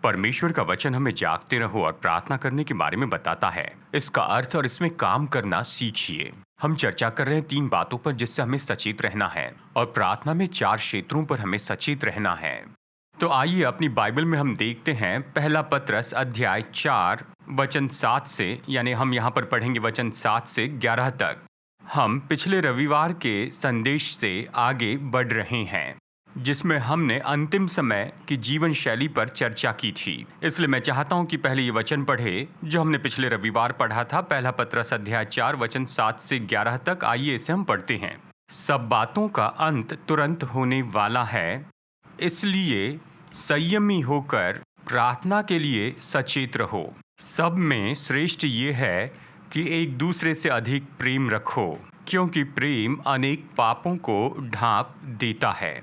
परमेश्वर का वचन हमें जागते रहो और प्रार्थना करने के बारे में बताता है। इसका अर्थ और इसमें काम करना सीखिए। हम चर्चा कर रहे हैं 3 बातों पर जिससे हमें सचेत रहना है और प्रार्थना में 4 क्षेत्रों पर हमें सचेत रहना है। तो आइए अपनी बाइबल में हम देखते हैं पहला पत्रस अध्याय 4 वचन 7 से, यानी हम यहाँ पर पढ़ेंगे वचन 7 से 11 तक। हम पिछले रविवार के संदेश से आगे बढ़ रहे हैं जिसमें हमने अंतिम समय की जीवन शैली पर चर्चा की थी। इसलिए मैं चाहता हूं कि पहले ये वचन पढ़े जो हमने पिछले रविवार पढ़ा था, पहला पत्रस अध्याय 4 वचन 7 से 11 तक। आइए इसे हम पढ़ते हैं। सब बातों का अंत तुरंत होने वाला है, इसलिए संयमी होकर प्रार्थना के लिए सचेत रहो। सब में श्रेष्ठ ये है कि एक दूसरे से अधिक प्रेम रखो, क्योंकि प्रेम अनेक पापों को ढांप देता है।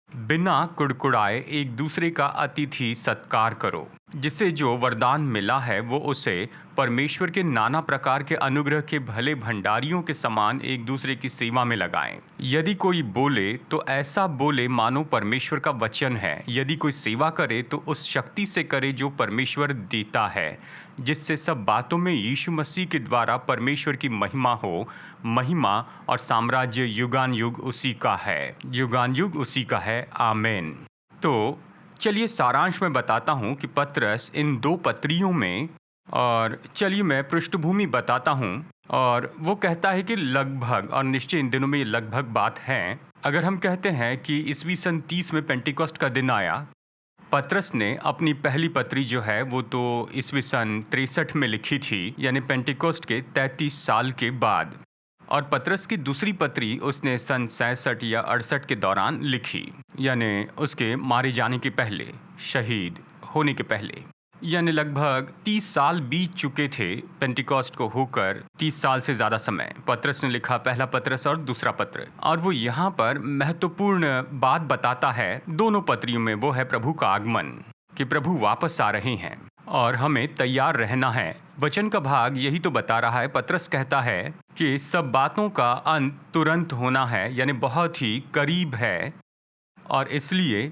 बिना कुड़कुड़ाए एक दूसरे का अतिथि सत्कार करो, जिससे जो वरदान मिला है वो उसे परमेश्वर के नाना प्रकार के अनुग्रह के भले भंडारियों के समान एक दूसरे की सेवा में लगाएं। यदि कोई बोले तो ऐसा बोले मानो परमेश्वर का वचन है। यदि कोई सेवा करे तो उस शक्ति से करे जो परमेश्वर देता है, जिससे सब बातों में यीशु मसीह के द्वारा परमेश्वर की महिमा हो। महिमा और साम्राज्य युगान युग उसी का है, युगान युग उसी का है। आमीन। तो चलिए सारांश में बताता हूँ कि पत्रस इन 2 पत्रियों में, और चलिए मैं पृष्ठभूमि बताता हूँ। और वो कहता है कि लगभग, और निश्चय इन दिनों में ये लगभग बात है, अगर हम कहते हैं कि ईस्वी सन 30 में पेंटिकॉस्ट का दिन आया। पत्रस ने अपनी पहली पत्री जो है वो तो ईस्वी सन 63 में लिखी थी, यानी पेंटिकॉस्ट के 33 साल के बाद। और पत्रस की दूसरी पत्री उसने सन 66 या 68 के दौरान लिखी, यानी उसके मारे जाने के पहले, शहीद होने के पहले। यानी लगभग 30 साल बीत चुके थे पेंटिकॉस्ट को होकर, 30 साल से ज़्यादा समय पत्रस ने लिखा, पहला पत्रस और दूसरा पत्र। और वो यहाँ पर महत्वपूर्ण बात बताता है दोनों पत्रियों में, वो है प्रभु का आगमन, कि प्रभु वापस आ रहे हैं और हमें तैयार रहना है। वचन का भाग यही तो बता रहा है। पत्रस कहता है कि सब बातों का अंत तुरंत होना है, यानी बहुत ही करीब है, और इसलिए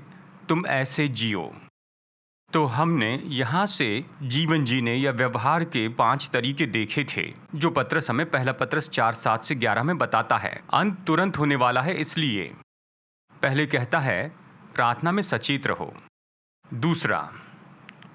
तुम ऐसे जियो। तो हमने यहाँ से जीवन जीने या व्यवहार के 5 तरीके देखे थे जो पत्रस हमें पहला पत्रस 4 7 से 11 में बताता है। अंत तुरंत होने वाला है, इसलिए पहले कहता है प्रार्थना में सचेत रहो। दूसरा,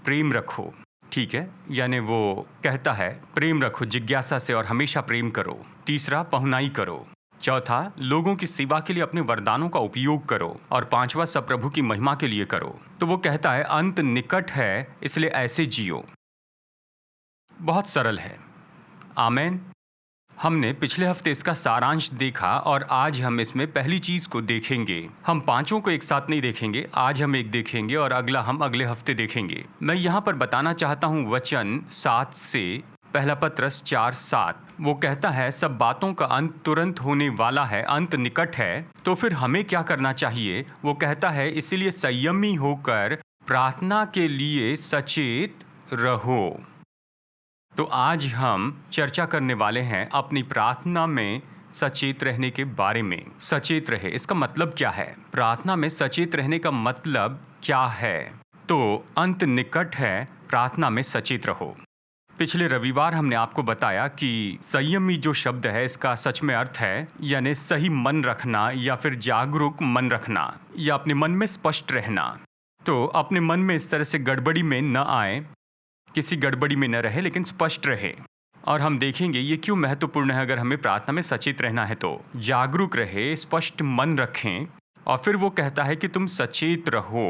प्रेम रखो, ठीक है, यानी वो कहता है प्रेम रखो जिज्ञासा से और हमेशा प्रेम करो। तीसरा, पहुनाई करो। चौथा, लोगों की सेवा के लिए अपने वरदानों का उपयोग करो। और 5वां, सब प्रभु की महिमा के लिए करो। तो वो कहता है अंत निकट है, इसलिए ऐसे जियो। बहुत सरल है। आमीन। हमने पिछले हफ्ते इसका सारांश देखा और आज हम इसमें पहली चीज को देखेंगे। हम 5 को एक साथ नहीं देखेंगे, आज हम एक देखेंगे और अगला हम अगले हफ्ते देखेंगे। मैं यहाँ पर बताना चाहता हूँ वचन 7 से, पहला पत्रस 4:7, वो कहता है सब बातों का अंत तुरंत होने वाला है, अंत निकट है। तो फिर हमें क्या करना चाहिए? वो कहता है इसीलिए संयमी होकर प्रार्थना के लिए सचेत रहो। तो आज हम चर्चा करने वाले हैं अपनी प्रार्थना में सचेत रहने के बारे में। सचेत रहे, इसका मतलब क्या है? प्रार्थना में सचेत रहने का मतलब क्या है? तो अंत निकट है, प्रार्थना में सचेत रहो। पिछले रविवार हमने आपको बताया कि संयमी जो शब्द है इसका सच में अर्थ है यानी सही मन रखना या फिर जागरूक मन रखना या अपने मन में स्पष्ट रहना। तो अपने मन में इस तरह से गड़बड़ी में न आए, किसी गड़बड़ी में न रहे, लेकिन स्पष्ट रहे। और हम देखेंगे ये क्यों महत्वपूर्ण है। अगर हमें प्रार्थना में सचेत रहना है तो जागरूक रहे, स्पष्ट मन रखें। और फिर वो कहता है कि तुम सचेत रहो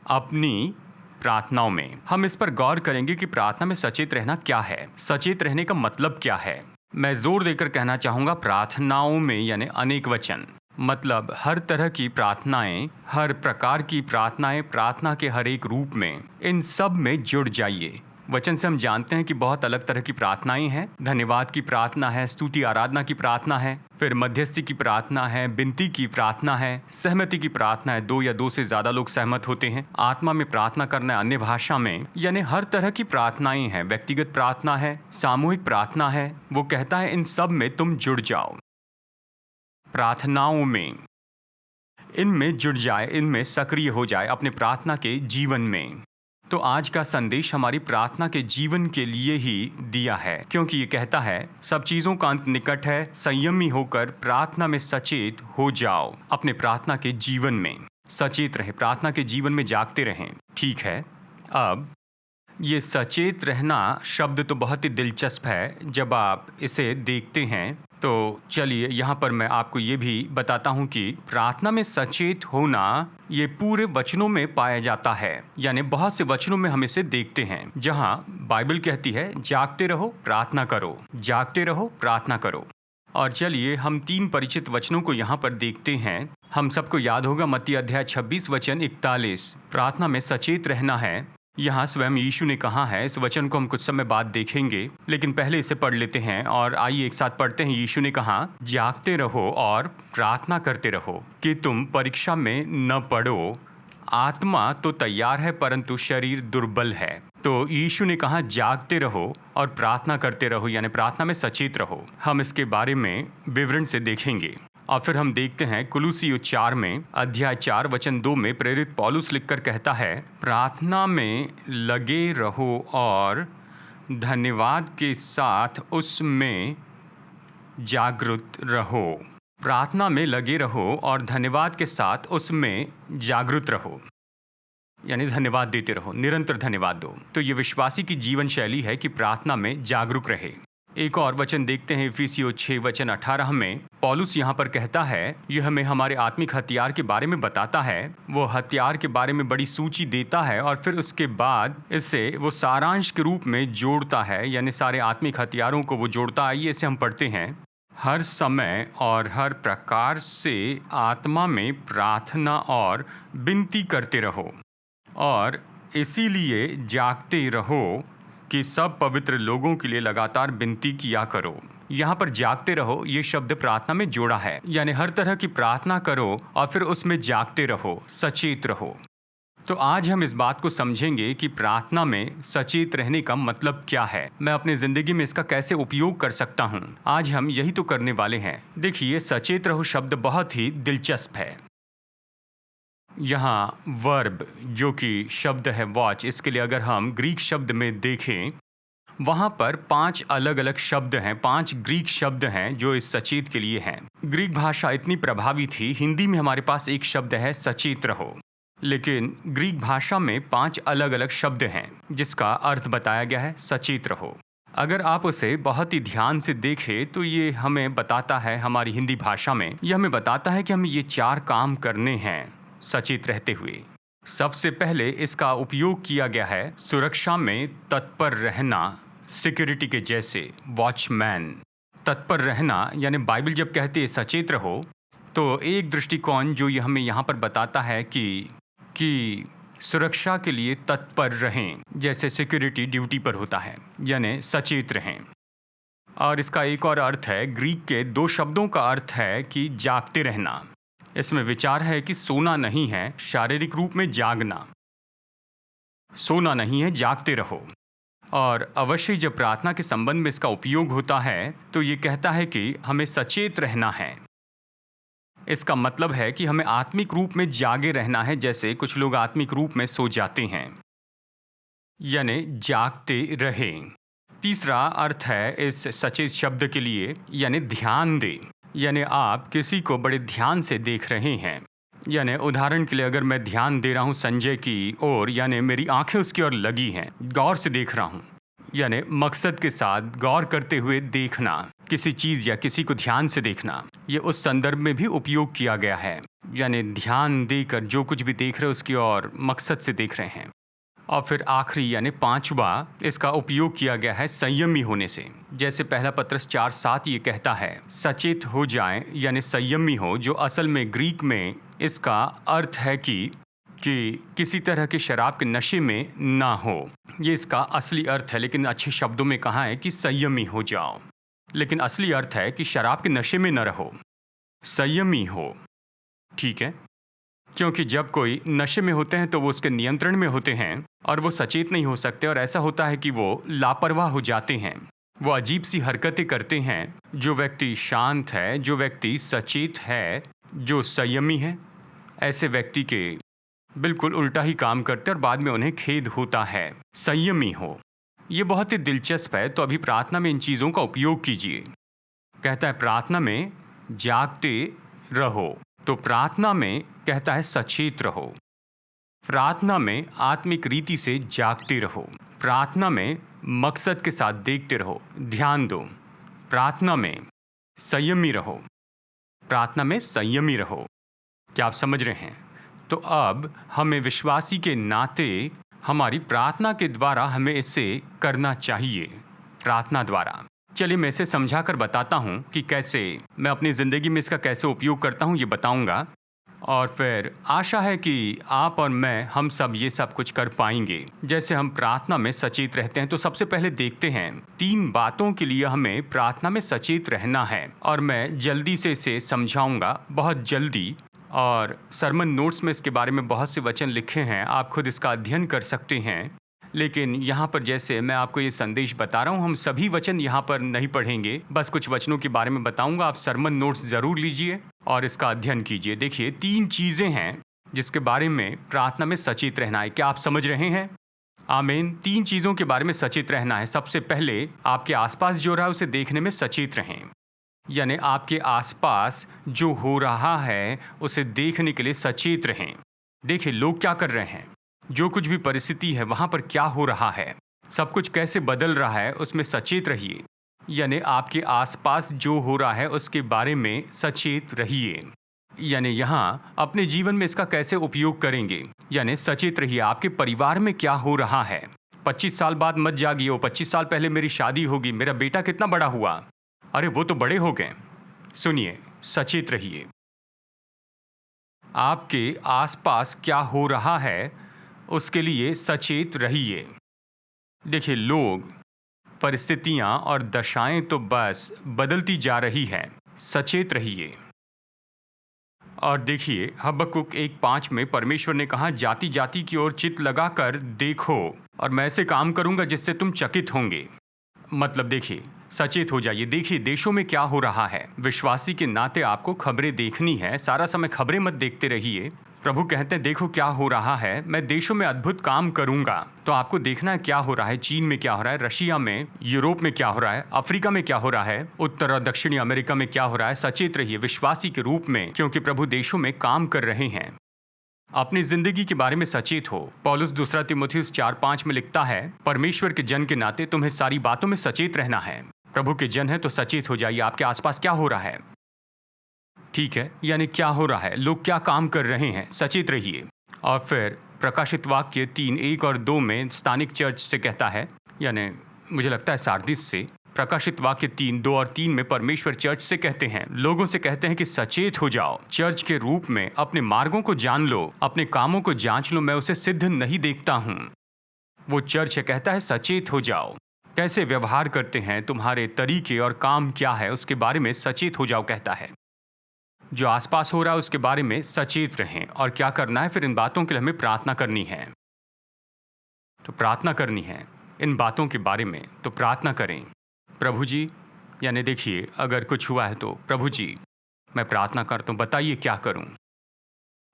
अपनी प्रार्थनाओं में। हम इस पर गौर करेंगे कि प्रार्थना में सचेत रहना क्या है, सचेत रहने का मतलब क्या है। मैं जोर देकर कहना चाहूँगा प्रार्थनाओं में यानी अनेक वचन, मतलब हर तरह की प्रार्थनाएं, हर प्रकार की प्रार्थनाएं, प्रार्थना के हर एक रूप में, इन सब में जुड़ जाइए। वचन से हम जानते हैं कि बहुत अलग तरह की प्रार्थनाएं हैं। धन्यवाद की प्रार्थना है, स्तुति आराधना की प्रार्थना है, फिर मध्यस्थी की प्रार्थना है, विनती की प्रार्थना है, सहमति की प्रार्थना है, 2 या 2 से ज़्यादा लोग सहमत होते हैं, आत्मा में प्रार्थना करना है, अन्य भाषा में, यानी हर तरह की प्रार्थनाएं हैं। व्यक्तिगत प्रार्थना है, सामूहिक प्रार्थना है। वो कहता है इन सब में तुम जुड़ जाओ, प्रार्थनाओं में इनमें जुड़ जाए, इनमें सक्रिय हो जाए अपने प्रार्थना के जीवन में। तो आज का संदेश हमारी प्रार्थना के जीवन के लिए ही दिया है, क्योंकि ये कहता है सब चीजों का अंत निकट है, संयमी होकर प्रार्थना में सचेत हो जाओ। अपने प्रार्थना के जीवन में सचेत रहे, प्रार्थना के जीवन में जागते रहें। ठीक है, अब ये सचेत रहना शब्द तो बहुत ही दिलचस्प है जब आप इसे देखते हैं। तो चलिए यहाँ पर मैं आपको ये भी बताता हूँ कि प्रार्थना में सचेत होना ये पूरे वचनों में पाया जाता है, यानी बहुत से वचनों में हम इसे देखते हैं जहाँ बाइबल कहती है जागते रहो प्रार्थना करो, जागते रहो प्रार्थना करो। और चलिए हम 3 परिचित वचनों को यहाँ पर देखते हैं। हम सबको याद होगा मत्ती अध्याय 26 वचन 41, प्रार्थना में सचेत रहना है। यहाँ स्वयं यीशु ने कहा है। इस वचन को हम कुछ समय बाद देखेंगे, लेकिन पहले इसे पढ़ लेते हैं और आइए एक साथ पढ़ते हैं। यीशु ने कहा जागते रहो और प्रार्थना करते रहो कि तुम परीक्षा में न पड़ो। आत्मा तो तैयार है परंतु शरीर दुर्बल है। तो यीशु ने कहा जागते रहो और प्रार्थना करते रहो, यानी प्रार्थना में सचेत रहो। हम इसके बारे में विवरण से देखेंगे। और फिर हम देखते हैं कुलुसियों 4 में अध्याय 4 वचन 2 में प्रेरित पौलुस लिखकर कहता है प्रार्थना में लगे रहो और धन्यवाद के साथ उसमें जागरूक रहो। प्रार्थना में लगे रहो और धन्यवाद के साथ उसमें जागरूक रहो, यानी धन्यवाद देते रहो, निरंतर धन्यवाद दो। तो ये विश्वासी की जीवन शैली है कि प्रार्थना में जागरूक रहे। एक और वचन देखते हैं इफिसियों 6 वचन 18 में। पौलुस यहाँ पर कहता है, यह हमें हमारे आत्मिक हथियार के बारे में बताता है। वो हथियार के बारे में बड़ी सूची देता है और फिर उसके बाद इसे वो सारांश के रूप में जोड़ता है, यानी सारे आत्मिक हथियारों को वो जोड़ता है। इसे हम पढ़ते हैं, हर समय और हर प्रकार से आत्मा में प्रार्थना और विनती करते रहो और इसीलिए जागते रहो कि सब पवित्र लोगों के लिए लगातार विनती किया करो। यहाँ पर जागते रहो ये शब्द प्रार्थना में जोड़ा है, यानी हर तरह की प्रार्थना करो और फिर उसमें जागते रहो, सचेत रहो। तो आज हम इस बात को समझेंगे कि प्रार्थना में सचेत रहने का मतलब क्या है, मैं अपनी जिंदगी में इसका कैसे उपयोग कर सकता हूँ। आज हम यही तो करने वाले हैं। देखिए, सचेत रहो शब्द बहुत ही दिलचस्प है। यहाँ वर्ब जो कि शब्द है वॉच, इसके लिए अगर हम ग्रीक शब्द में देखें, वहाँ पर 5 अलग अलग शब्द हैं, 5 ग्रीक शब्द हैं जो इस सचेत के लिए हैं। ग्रीक भाषा इतनी प्रभावी थी, हिंदी में हमारे पास एक शब्द है सचेत रहो, लेकिन ग्रीक भाषा में 5 अलग अलग शब्द हैं जिसका अर्थ बताया गया है सचेत रहो। अगर आप उसे बहुत ही ध्यान से देखें तो ये हमें बताता है, हमारी हिंदी भाषा में यह हमें बताता है कि हमें ये 4 काम करने हैं सचेत रहते हुए। सबसे पहले इसका उपयोग किया गया है सुरक्षा में तत्पर रहना, सिक्योरिटी के जैसे वॉचमैन। तत्पर रहना, यानी बाइबल जब कहती है सचेत रहो तो एक दृष्टिकोण जो ये हमें यहाँ पर बताता है कि सुरक्षा के लिए तत्पर रहें, जैसे सिक्योरिटी ड्यूटी पर होता है, यानी सचेत रहें। और इसका एक और अर्थ है, ग्रीक के 2 शब्दों का अर्थ है कि जागते रहना। इसमें विचार है कि सोना नहीं है, शारीरिक रूप में जागना, सोना नहीं है, जागते रहो। और अवश्य जब प्रार्थना के संबंध में इसका उपयोग होता है तो ये कहता है कि हमें सचेत रहना है। इसका मतलब है कि हमें आत्मिक रूप में जागे रहना है, जैसे कुछ लोग आत्मिक रूप में सो जाते हैं, यानी जागते रहें। तीसरा अर्थ है इस सचेत शब्द के लिए, यानी ध्यान दे, यानी आप किसी को बड़े ध्यान से देख रहे हैं। यानी उदाहरण के लिए अगर मैं ध्यान दे रहा हूँ संजय की ओर, यानी मेरी आंखें उसकी ओर लगी हैं, गौर से देख रहा हूँ, यानी मकसद के साथ गौर करते हुए देखना, किसी चीज़ या किसी को ध्यान से देखना, ये उस संदर्भ में भी उपयोग किया गया है। यानी ध्यान देकर जो कुछ भी देख रहे हो उसकी ओर मकसद से देख रहे हैं। और फिर आखिरी यानी 5वां इसका उपयोग किया गया है संयमी होने से, जैसे पहला पत्रस 4:7 ये कहता है सचेत हो जाएं, यानी संयमी हो, जो असल में ग्रीक में इसका अर्थ है कि किसी तरह के शराब के नशे में ना हो। ये इसका असली अर्थ है, लेकिन अच्छे शब्दों में कहा है कि संयमी हो जाओ, लेकिन असली अर्थ है कि शराब के नशे में न रहो, संयमी हो। ठीक है, क्योंकि जब कोई नशे में होते हैं तो वो उसके नियंत्रण में होते हैं और वो सचेत नहीं हो सकते, और ऐसा होता है कि वो लापरवाह हो जाते हैं, वो अजीब सी हरकतें करते हैं। जो व्यक्ति शांत है, जो व्यक्ति सचेत है, जो संयमी है, ऐसे व्यक्ति के बिल्कुल उल्टा ही काम करते हैं और बाद में उन्हें खेद होता है। संयमी हो, ये बहुत ही दिलचस्प है। तो अभी प्रार्थना में इन चीज़ों का उपयोग कीजिए। कहता है प्रार्थना में जागते रहो, तो प्रार्थना में कहता है सचेत रहो। प्रार्थना में आत्मिक रीति से जागते रहो। प्रार्थना में मकसद के साथ देखते रहो, ध्यान दो। प्रार्थना में संयमी रहो। प्रार्थना में संयमी रहो। क्या आप समझ रहे हैं? तो अब हमें विश्वासी के नाते हमारी प्रार्थना के द्वारा हमें इसे करना चाहिए। प्रार्थना द्वारा चलिए मैं इसे समझाकर बताता हूँ कि कैसे मैं अपनी ज़िंदगी में इसका कैसे उपयोग करता हूँ, ये बताऊँगा। और फिर आशा है कि आप और मैं हम सब ये सब कुछ कर पाएंगे। जैसे हम प्रार्थना में सचेत रहते हैं, तो सबसे पहले देखते हैं 3 बातों के लिए हमें प्रार्थना में सचेत रहना है, और मैं जल्दी से इसे समझाऊंगा, बहुत जल्दी। और सरमन नोट्स में इसके बारे में बहुत से वचन लिखे हैं, आप खुद इसका अध्ययन कर सकते हैं। लेकिन यहाँ पर जैसे मैं आपको ये संदेश बता रहा हूँ, हम सभी वचन यहाँ पर नहीं पढ़ेंगे, बस कुछ वचनों के बारे में बताऊंगा। आप सरमन नोट्स ज़रूर लीजिए और इसका अध्ययन कीजिए। देखिए 3 चीज़ें हैं जिसके बारे में प्रार्थना में सचेत रहना है। क्या आप समझ रहे हैं? आमीन। 3 चीज़ों के बारे में सचेत रहना है। सबसे पहले आपके आसपास जो रहा है उसे देखने में सचेत रहें, यानी आपके आसपास जो हो रहा है उसे देखने के लिए सचेत रहें। देखिए लोग क्या कर रहे हैं, जो कुछ भी परिस्थिति है वहाँ पर क्या हो रहा है, सब कुछ कैसे बदल रहा है, उसमें सचेत रहिए। यानी आपके आसपास जो हो रहा है उसके बारे में सचेत रहिए। यानी यहाँ अपने जीवन में इसका कैसे उपयोग करेंगे, यानी सचेत रहिए। आपके परिवार में क्या हो रहा है, 25 साल बाद मत जागिए, वो 25 साल पहले मेरी शादी होगी, मेरा बेटा कितना बड़ा हुआ, अरे वो तो बड़े हो गए। सुनिए, सचेत रहिए। आपके आसपास क्या हो रहा है उसके लिए सचेत रहिए। देखिए लोग, परिस्थितियां और दशाएं तो बस बदलती जा रही हैं, सचेत रहिए। और देखिए हबक्कुक 1:5 में परमेश्वर ने कहा, जाति जाति की ओर चित्त लगाकर देखो और मैं ऐसे काम करूंगा जिससे तुम चकित होंगे। मतलब देखिए, सचेत हो जाइए। देखिए देशों में क्या हो रहा है। विश्वासी के नाते आपको खबरें देखनी है, सारा समय खबरें मत देखते रहिए। प्रभु कहते हैं देखो क्या हो रहा है, मैं देशों में अद्भुत काम करूंगा। तो आपको देखना है क्या हो रहा है, चीन में क्या हो रहा है, रशिया में, यूरोप में क्या हो रहा है, अफ्रीका में क्या हो रहा है, उत्तर और दक्षिणी अमेरिका में क्या हो रहा है। सचेत रहिए विश्वासी के रूप में, क्योंकि प्रभु देशों में काम कर रहे हैं। अपनी जिंदगी के बारे में सचेत हो। पौलुस 2 तीमुथियुस 4:5 में लिखता है, परमेश्वर के जन के नाते तुम्हें सारी बातों में सचेत रहना है। प्रभु के जन है तो सचेत हो जाइए। आपके आसपास क्या हो रहा है, ठीक है, यानी क्या हो रहा है, लोग क्या काम कर रहे हैं, सचेत रहिए। और फिर प्रकाशित वाक्य 3:1 और 2 में स्थानिक चर्च से कहता है, यानी मुझे लगता है सार्दिस से। प्रकाशित वाक्य 3:2 और 3 में परमेश्वर चर्च से कहते हैं, लोगों से कहते हैं कि सचेत हो जाओ, चर्च के रूप में अपने मार्गों को जान लो, अपने कामों को जांच लो, मैं उसे सिद्ध नहीं देखता हूँ। वो चर्च कहता है सचेत हो जाओ। कैसे व्यवहार करते हैं, तुम्हारे तरीके और काम क्या है, उसके बारे में सचेत हो जाओ कहता है। जो आसपास हो रहा है उसके बारे में सचेत रहें। और क्या करना है फिर, इन बातों के लिए हमें प्रार्थना करनी है। तो प्रार्थना करनी है इन बातों के बारे में, तो प्रार्थना करें। प्रभु जी, यानी देखिए अगर कुछ हुआ है तो प्रभु जी मैं प्रार्थना करता हूँ, बताइए क्या करूँ,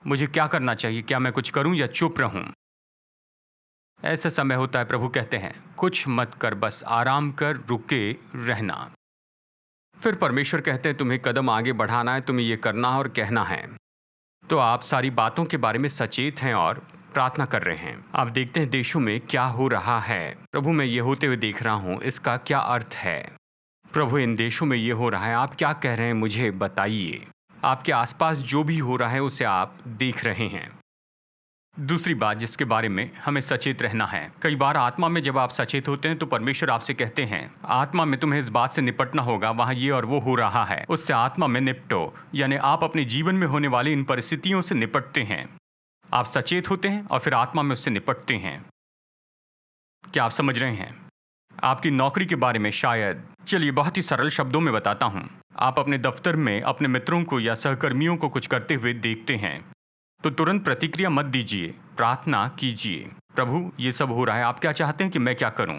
मुझे क्या करना चाहिए, क्या मैं कुछ करूँ या चुप रहूँ। ऐसा समय होता है प्रभु कहते हैं कुछ मत कर, बस आराम कर, रुके रहना। फिर परमेश्वर कहते हैं तुम्हें कदम आगे बढ़ाना है, तुम्हें ये करना है और कहना है। तो आप सारी बातों के बारे में सचेत हैं और प्रार्थना कर रहे हैं। आप देखते हैं देशों में क्या हो रहा है। प्रभु मैं ये होते हुए देख रहा हूँ, इसका क्या अर्थ है। प्रभु इन देशों में ये हो रहा है, आप क्या कह रहे हैं, मुझे बताइए। आपके आसपास जो भी हो रहा है उसे आप देख रहे हैं। दूसरी बात जिसके बारे में हमें सचेत रहना है, कई बार आत्मा में जब आप सचेत होते हैं तो परमेश्वर आपसे कहते हैं आत्मा में तुम्हें इस बात से निपटना होगा, वहाँ ये और वो हो रहा है, उससे आत्मा में निपटो। यानी आप अपने जीवन में होने वाली इन परिस्थितियों से निपटते हैं। आप सचेत होते हैं और फिर आत्मा में उससे निपटते हैं। क्या आप समझ रहे हैं? आपकी नौकरी के बारे में शायद, चलिए बहुत ही सरल शब्दों में बताता हूँ, आप अपने दफ्तर में अपने मित्रों को या सहकर्मियों को कुछ करते हुए देखते हैं तो तुरंत प्रतिक्रिया मत दीजिए, प्रार्थना कीजिए। प्रभु ये सब हो रहा है, आप क्या चाहते हैं कि मैं क्या करूं।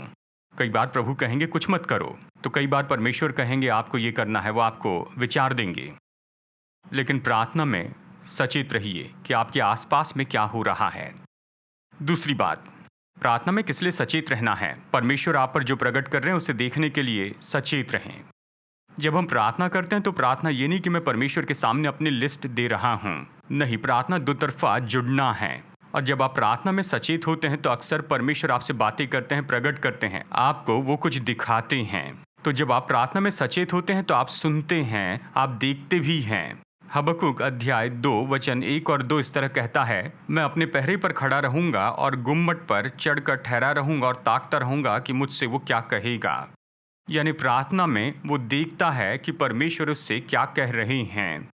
कई बार प्रभु कहेंगे कुछ मत करो, तो कई बार परमेश्वर कहेंगे आपको ये करना है, वो आपको विचार देंगे। लेकिन प्रार्थना में सचेत रहिए कि आपके आसपास में क्या हो रहा है। दूसरी बात, प्रार्थना में किस लिए सचेत रहना है? परमेश्वर आप पर जो प्रकट कर रहे हैं उसे देखने के लिए सचेत रहें। जब हम प्रार्थना करते हैं तो प्रार्थना ये नहीं कि मैं परमेश्वर के सामने अपनी लिस्ट दे रहा हूँ। नहीं, प्रार्थना दो तरफा जुड़ना है। और जब आप प्रार्थना में सचेत होते हैं तो अक्सर परमेश्वर आपसे बातें करते हैं, प्रकट करते हैं, आपको वो कुछ दिखाते हैं। तो जब आप प्रार्थना में सचेत होते हैं तो आप सुनते हैं, आप देखते भी हैं। हबक्कुक अध्याय 2 वचन 1 और 2 इस तरह कहता है, मैं अपने पहरे पर खड़ा रहूंगा और गुम्मट पर चढ़कर ठहरा रहूंगा और ताकता रहूंगा कि मुझसे वो क्या कहेगा। यानी प्रार्थना में वो देखता है कि परमेश्वर उससे क्या कह रहे हैं।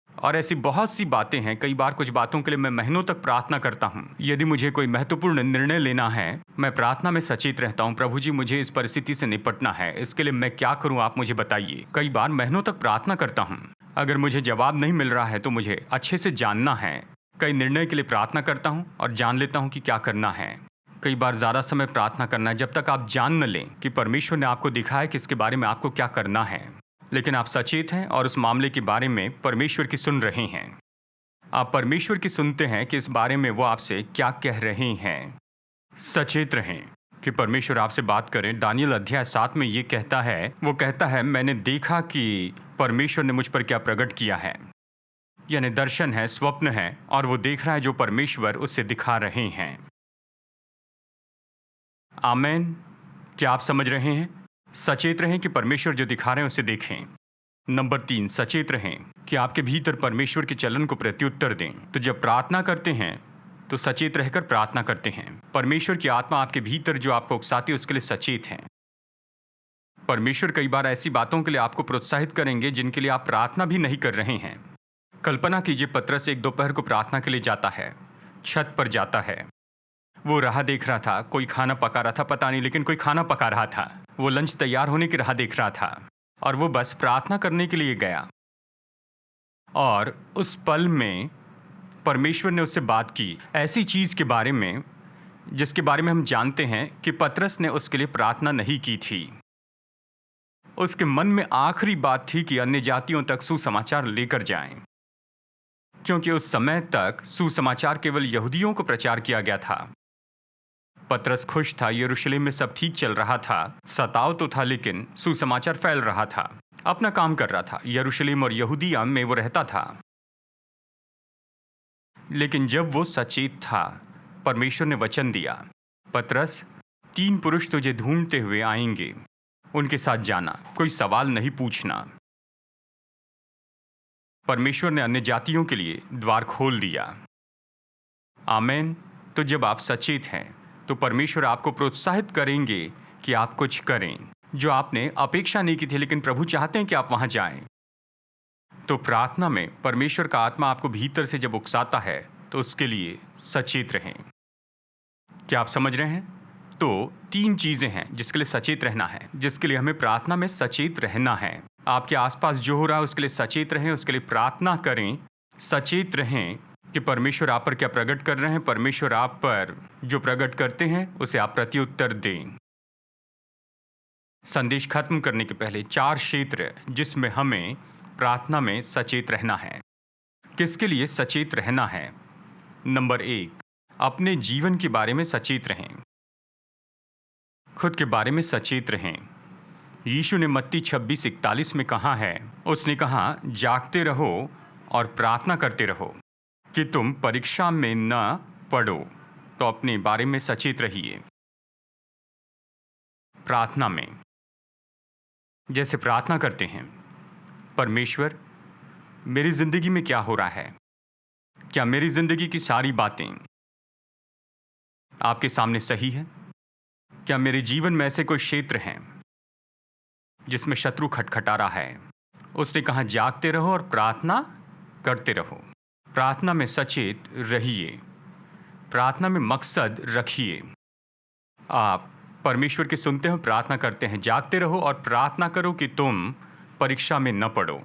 और ऐसी बहुत सी बातें हैं, कई बार कुछ बातों के लिए मैं महीनों तक प्रार्थना करता हूँ। यदि मुझे कोई महत्वपूर्ण निर्णय लेना है, मैं प्रार्थना में सचेत रहता हूँ, प्रभु जी मुझे इस परिस्थिति से निपटना है, इसके लिए मैं क्या करूँ, आप मुझे बताइए। कई बार महीनों तक प्रार्थना करता हूँ। अगर मुझे जवाब नहीं मिल रहा है तो मुझे अच्छे से जानना है। कई निर्णय के लिए प्रार्थना करता हूँ और जान लेता हूँ कि क्या करना है। कई बार ज़्यादा समय प्रार्थना करना है जब तक आप जान न लें कि परमेश्वर ने आपको दिखाया कि इसके बारे में आपको क्या करना है। लेकिन आप सचेत हैं और उस मामले के बारे में परमेश्वर की सुन रहे हैं। आप परमेश्वर की सुनते हैं कि इस बारे में वो आपसे क्या कह रहे हैं। सचेत रहें कि परमेश्वर आपसे बात करें। दानियल अध्याय 7 में ये कहता है, वो कहता है, मैंने देखा कि परमेश्वर ने मुझ पर क्या प्रकट किया है। यानी दर्शन है, स्वप्न है, और वो देख रहा है जो परमेश्वर उससे दिखा रहे हैं। आमेन। क्या आप समझ रहे हैं? सचेत रहें कि परमेश्वर जो दिखा रहे हैं उसे देखें। नंबर 3, सचेत रहें कि आपके भीतर परमेश्वर के चलन को प्रत्युत्तर दें। तो जब प्रार्थना करते हैं तो सचेत रहकर प्रार्थना करते हैं। परमेश्वर की आत्मा आपके भीतर जो आपको उकसाती है उसके लिए सचेत हैं। परमेश्वर कई बार ऐसी बातों के लिए आपको प्रोत्साहित करेंगे जिनके लिए आप प्रार्थना भी नहीं कर रहे हैं। कल्पना कीजिए, पतरस एक दोपहर को प्रार्थना के लिए जाता है, छत पर जाता है। वो राह देख रहा था, कोई खाना पका रहा था, पता नहीं, लेकिन कोई खाना पका रहा था। वो लंच तैयार होने की राह देख रहा था और वो बस प्रार्थना करने के लिए गया। और उस पल में परमेश्वर ने उससे बात की, ऐसी चीज़ के बारे में जिसके बारे में हम जानते हैं कि पतरस ने उसके लिए प्रार्थना नहीं की थी। उसके मन में आखिरी बात थी कि अन्य जातियों तक सुसमाचार लेकर जाएं, क्योंकि उस समय तक सुसमाचार केवल यहूदियों को प्रचार किया गया था। पतरस खुश था, यरूशलेम में सब ठीक चल रहा था, सताव तो था लेकिन सुसमाचार फैल रहा था, अपना काम कर रहा था। यरूशलेम और यहूदिया में वो रहता था। लेकिन जब वो सचेत था, परमेश्वर ने वचन दिया, पतरस, 3 पुरुष तुझे ढूंढते हुए आएंगे, उनके साथ जाना, कोई सवाल नहीं पूछना। परमेश्वर ने अन्य जातियों के लिए द्वार खोल दिया। आमेन। तो जब आप सचेत हैं तो परमेश्वर आपको प्रोत्साहित करेंगे कि आप कुछ करें जो आपने अपेक्षा नहीं की थी, लेकिन प्रभु चाहते हैं कि आप वहां जाएं। तो प्रार्थना में परमेश्वर का आत्मा आपको भीतर से जब उकसाता है तो उसके लिए सचेत रहें। क्या आप समझ रहे हैं? तो 3 चीजें हैं जिसके लिए सचेत रहना है, जिसके लिए हमें प्रार्थना में सचेत रहना है। आपके आसपास जो हो रहा है उसके लिए सचेत रहें, उसके लिए प्रार्थना करें, सचेत रहें कि परमेश्वर आप पर क्या प्रकट कर रहे हैं। परमेश्वर आप पर जो प्रकट करते हैं उसे आप प्रत्युत्तर दें। संदेश खत्म करने के पहले 4 क्षेत्र जिसमें हमें प्रार्थना में सचेत रहना है। किसके लिए सचेत रहना है? नंबर 1, अपने जीवन के बारे में सचेत रहें, खुद के बारे में सचेत रहें। यीशु ने मत्ती 26:41 में कहा है, उसने कहा, जागते रहो और प्रार्थना करते रहो कि तुम परीक्षा में न पड़ो। तो अपने बारे में सचेत रहिए। प्रार्थना में जैसे प्रार्थना करते हैं, परमेश्वर, मेरी जिंदगी में क्या हो रहा है? क्या मेरी जिंदगी की सारी बातें आपके सामने सही है? क्या मेरे जीवन में ऐसे कोई क्षेत्र हैं जिसमें शत्रु खटखटा रहा है? उसने कहा, जागते रहो और प्रार्थना करते रहो। प्रार्थना में सचेत रहिए, प्रार्थना में मकसद रखिए। आप परमेश्वर की सुनते हो, प्रार्थना करते हैं, जागते रहो और प्रार्थना करो कि तुम परीक्षा में न पड़ो।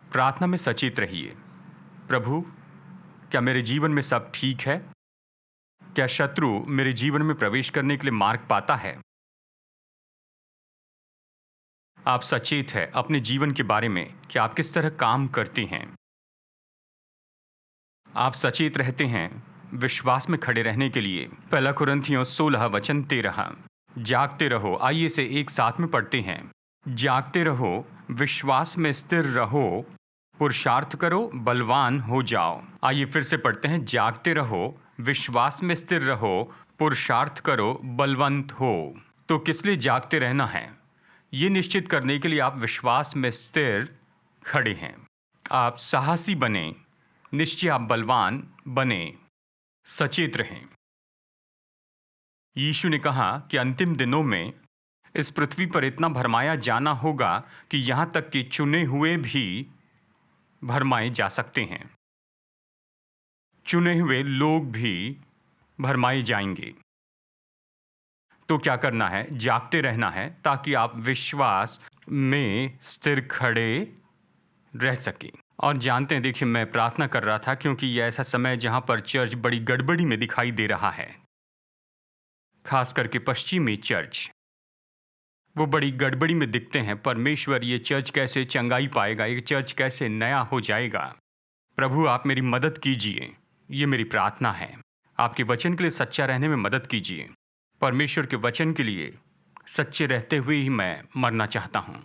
प्रार्थना में सचेत रहिए, प्रभु, क्या मेरे जीवन में सब ठीक है? क्या शत्रु मेरे जीवन में प्रवेश करने के लिए मार्ग पाता है? आप सचेत हैं अपने जीवन के बारे में कि आप किस तरह काम करते हैं। आप सचेत रहते हैं विश्वास में खड़े रहने के लिए। पहला कुरिन्थियों 16 वचन 13। जागते रहो। आइए इसे एक साथ में पढ़ते हैं। जागते रहो, विश्वास में स्थिर रहो, पुरुषार्थ करो, बलवान हो जाओ। आइए फिर से पढ़ते हैं। जागते रहो, विश्वास में स्थिर रहो, पुरुषार्थ करो, बलवंत हो। तो किस लिए जागते रहना है? ये निश्चित करने के लिए आप विश्वास में स्थिर खड़े हैं। आप साहसी बने, निश्चय आप बलवान बने, सचेत रहें। यीशु ने कहा कि अंतिम दिनों में इस पृथ्वी पर इतना भरमाया जाना होगा कि यहां तक कि चुने हुए भी भरमाए जा सकते हैं। चुने हुए लोग भी भरमाए जाएंगे। तो क्या करना है? जागते रहना है ताकि आप विश्वास में स्थिर खड़े रह सके। और जानते हैं, देखिए मैं प्रार्थना कर रहा था क्योंकि यह ऐसा समय है जहां पर चर्च बड़ी गड़बड़ी में दिखाई दे रहा है। खास करके पश्चिमी चर्च वो बड़ी गड़बड़ी में दिखते हैं। परमेश्वर, ये चर्च कैसे चंगाई पाएगा? ये चर्च कैसे नया हो जाएगा? प्रभु आप मेरी मदद कीजिए, ये मेरी प्रार्थना है। आपके वचन के लिए सच्चा रहने में मदद कीजिए। परमेश्वर के वचन के लिए सच्चे रहते हुए ही मैं मरना चाहता हूँ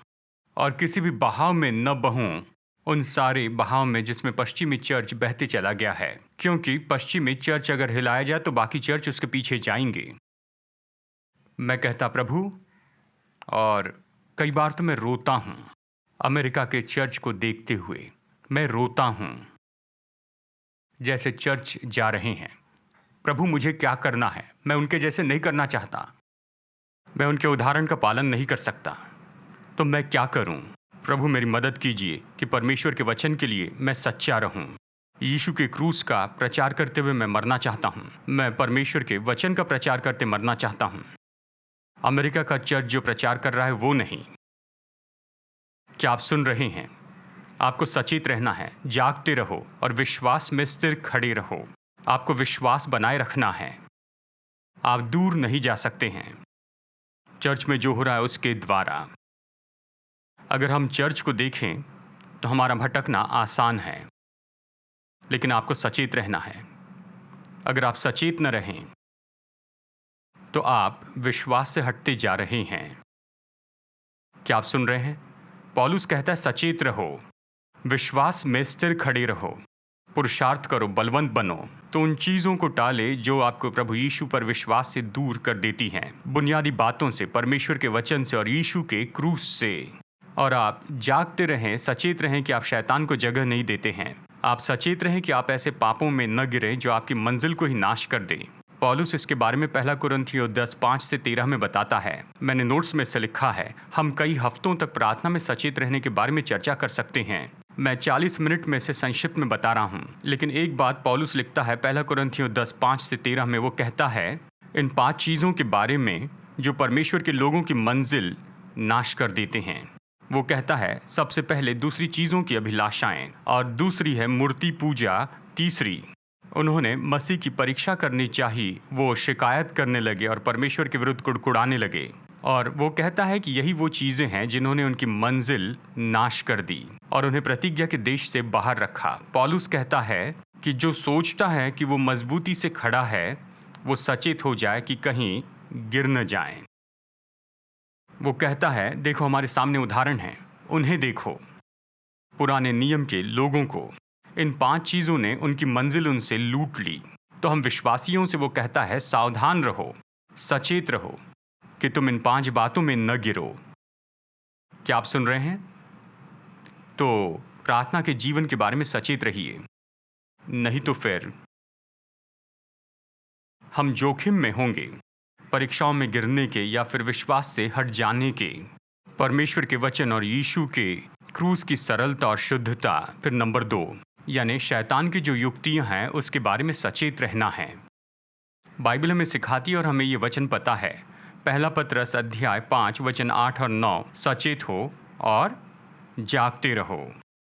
और किसी भी बहाव में न बहूँ, उन सारे बहाव में जिसमें पश्चिमी चर्च बहते चला गया है। क्योंकि पश्चिमी चर्च अगर हिलाया जाए तो बाकी चर्च उसके पीछे जाएंगे। मैं कहता प्रभु, और कई बार तो मैं रोता हूँ अमेरिका के चर्च को देखते हुए। मैं रोता हूँ जैसे चर्च जा रहे हैं। प्रभु मुझे क्या करना है? मैं उनके जैसे नहीं करना चाहता। मैं उनके उदाहरण का पालन नहीं कर सकता। तो मैं क्या करूं? प्रभु मेरी मदद कीजिए कि परमेश्वर के वचन के लिए मैं सच्चा रहूं। यीशु के क्रूस का प्रचार करते हुए मैं मरना चाहता हूं। मैं परमेश्वर के वचन का प्रचार करते मरना चाहता हूं। अमेरिका का चर्च जो प्रचार कर रहा है वो नहीं। क्या आप सुन रहे हैं? आपको सचेत रहना है। जागते रहो और विश्वास में स्थिर खड़े रहो। आपको विश्वास बनाए रखना है। आप दूर नहीं जा सकते हैं चर्च में जो हो रहा है उसके द्वारा। अगर हम चर्च को देखें तो हमारा भटकना आसान है, लेकिन आपको सचेत रहना है। अगर आप सचेत न रहें तो आप विश्वास से हटते जा रहे हैं। क्या आप सुन रहे हैं? पौलुस कहता है सचेत रहो, विश्वास में स्थिर खड़े रहो, पुरुषार्थ करो, बलवंत बनो। तो उन चीज़ों को टाले जो आपको प्रभु यीशु पर विश्वास से दूर कर देती हैं, बुनियादी बातों से, परमेश्वर के वचन से और यीशु के क्रूस से। और आप जागते रहें, सचेत रहें कि आप शैतान को जगह नहीं देते हैं। आप सचेत रहें कि आप ऐसे पापों में न गिरें जो आपकी मंजिल को ही नाश कर दें। पौलुस इसके बारे में पहला कुरिन्थियों 10:5-13 में बताता है। मैंने नोट्स में से लिखा है। हम कई हफ्तों तक प्रार्थना में सचेत रहने के बारे में चर्चा कर सकते हैं। मैं 40 मिनट में से संक्षिप्त में बता रहा हूँ, लेकिन एक बात पौलुस लिखता है पहला कुरिन्थियों 10:5-13 में। वो कहता है इन 5 चीज़ों के बारे में जो परमेश्वर के लोगों की मंजिल नाश कर देते हैं। वो कहता है सबसे पहले दूसरी चीज़ों की अभिलाषाएं, और दूसरी है मूर्ति पूजा, तीसरी उन्होंने मसीह की परीक्षा करनी चाहिए। वो शिकायत करने लगे और परमेश्वर के विरुद्ध कुड़कुड़ाने लगे। और वो कहता है कि यही वो चीज़ें हैं जिन्होंने उनकी मंजिल नाश कर दी और उन्हें प्रतिज्ञा के देश से बाहर रखा। पौलुस कहता है कि जो सोचता है कि वो मजबूती से खड़ा है, वो सचेत हो जाए कि कहीं गिर न जाए। वो कहता है देखो हमारे सामने उदाहरण हैं, उन्हें देखो, पुराने नियम के लोगों को। इन 5 चीज़ों ने उनकी मंजिल उनसे लूट ली। तो हम विश्वासियों से वो कहता है सावधान रहो, सचेत रहो कि तुम इन 5 बातों में न गिरो। क्या आप सुन रहे हैं? तो प्रार्थना के जीवन के बारे में सचेत रहिए, नहीं तो फिर हम जोखिम में होंगे, परीक्षाओं में गिरने के या फिर विश्वास से हट जाने के। परमेश्वर के वचन और यीशु के क्रूस की सरलता और शुद्धता। फिर नंबर 2 यानी शैतान की जो युक्तियां हैं उसके बारे में सचेत रहना है। बाइबल हमें सिखाती है और हमें ये वचन पता है। पहला पत्रस अध्याय 5 वचन 8 और 9, सचेत हो और जागते रहो।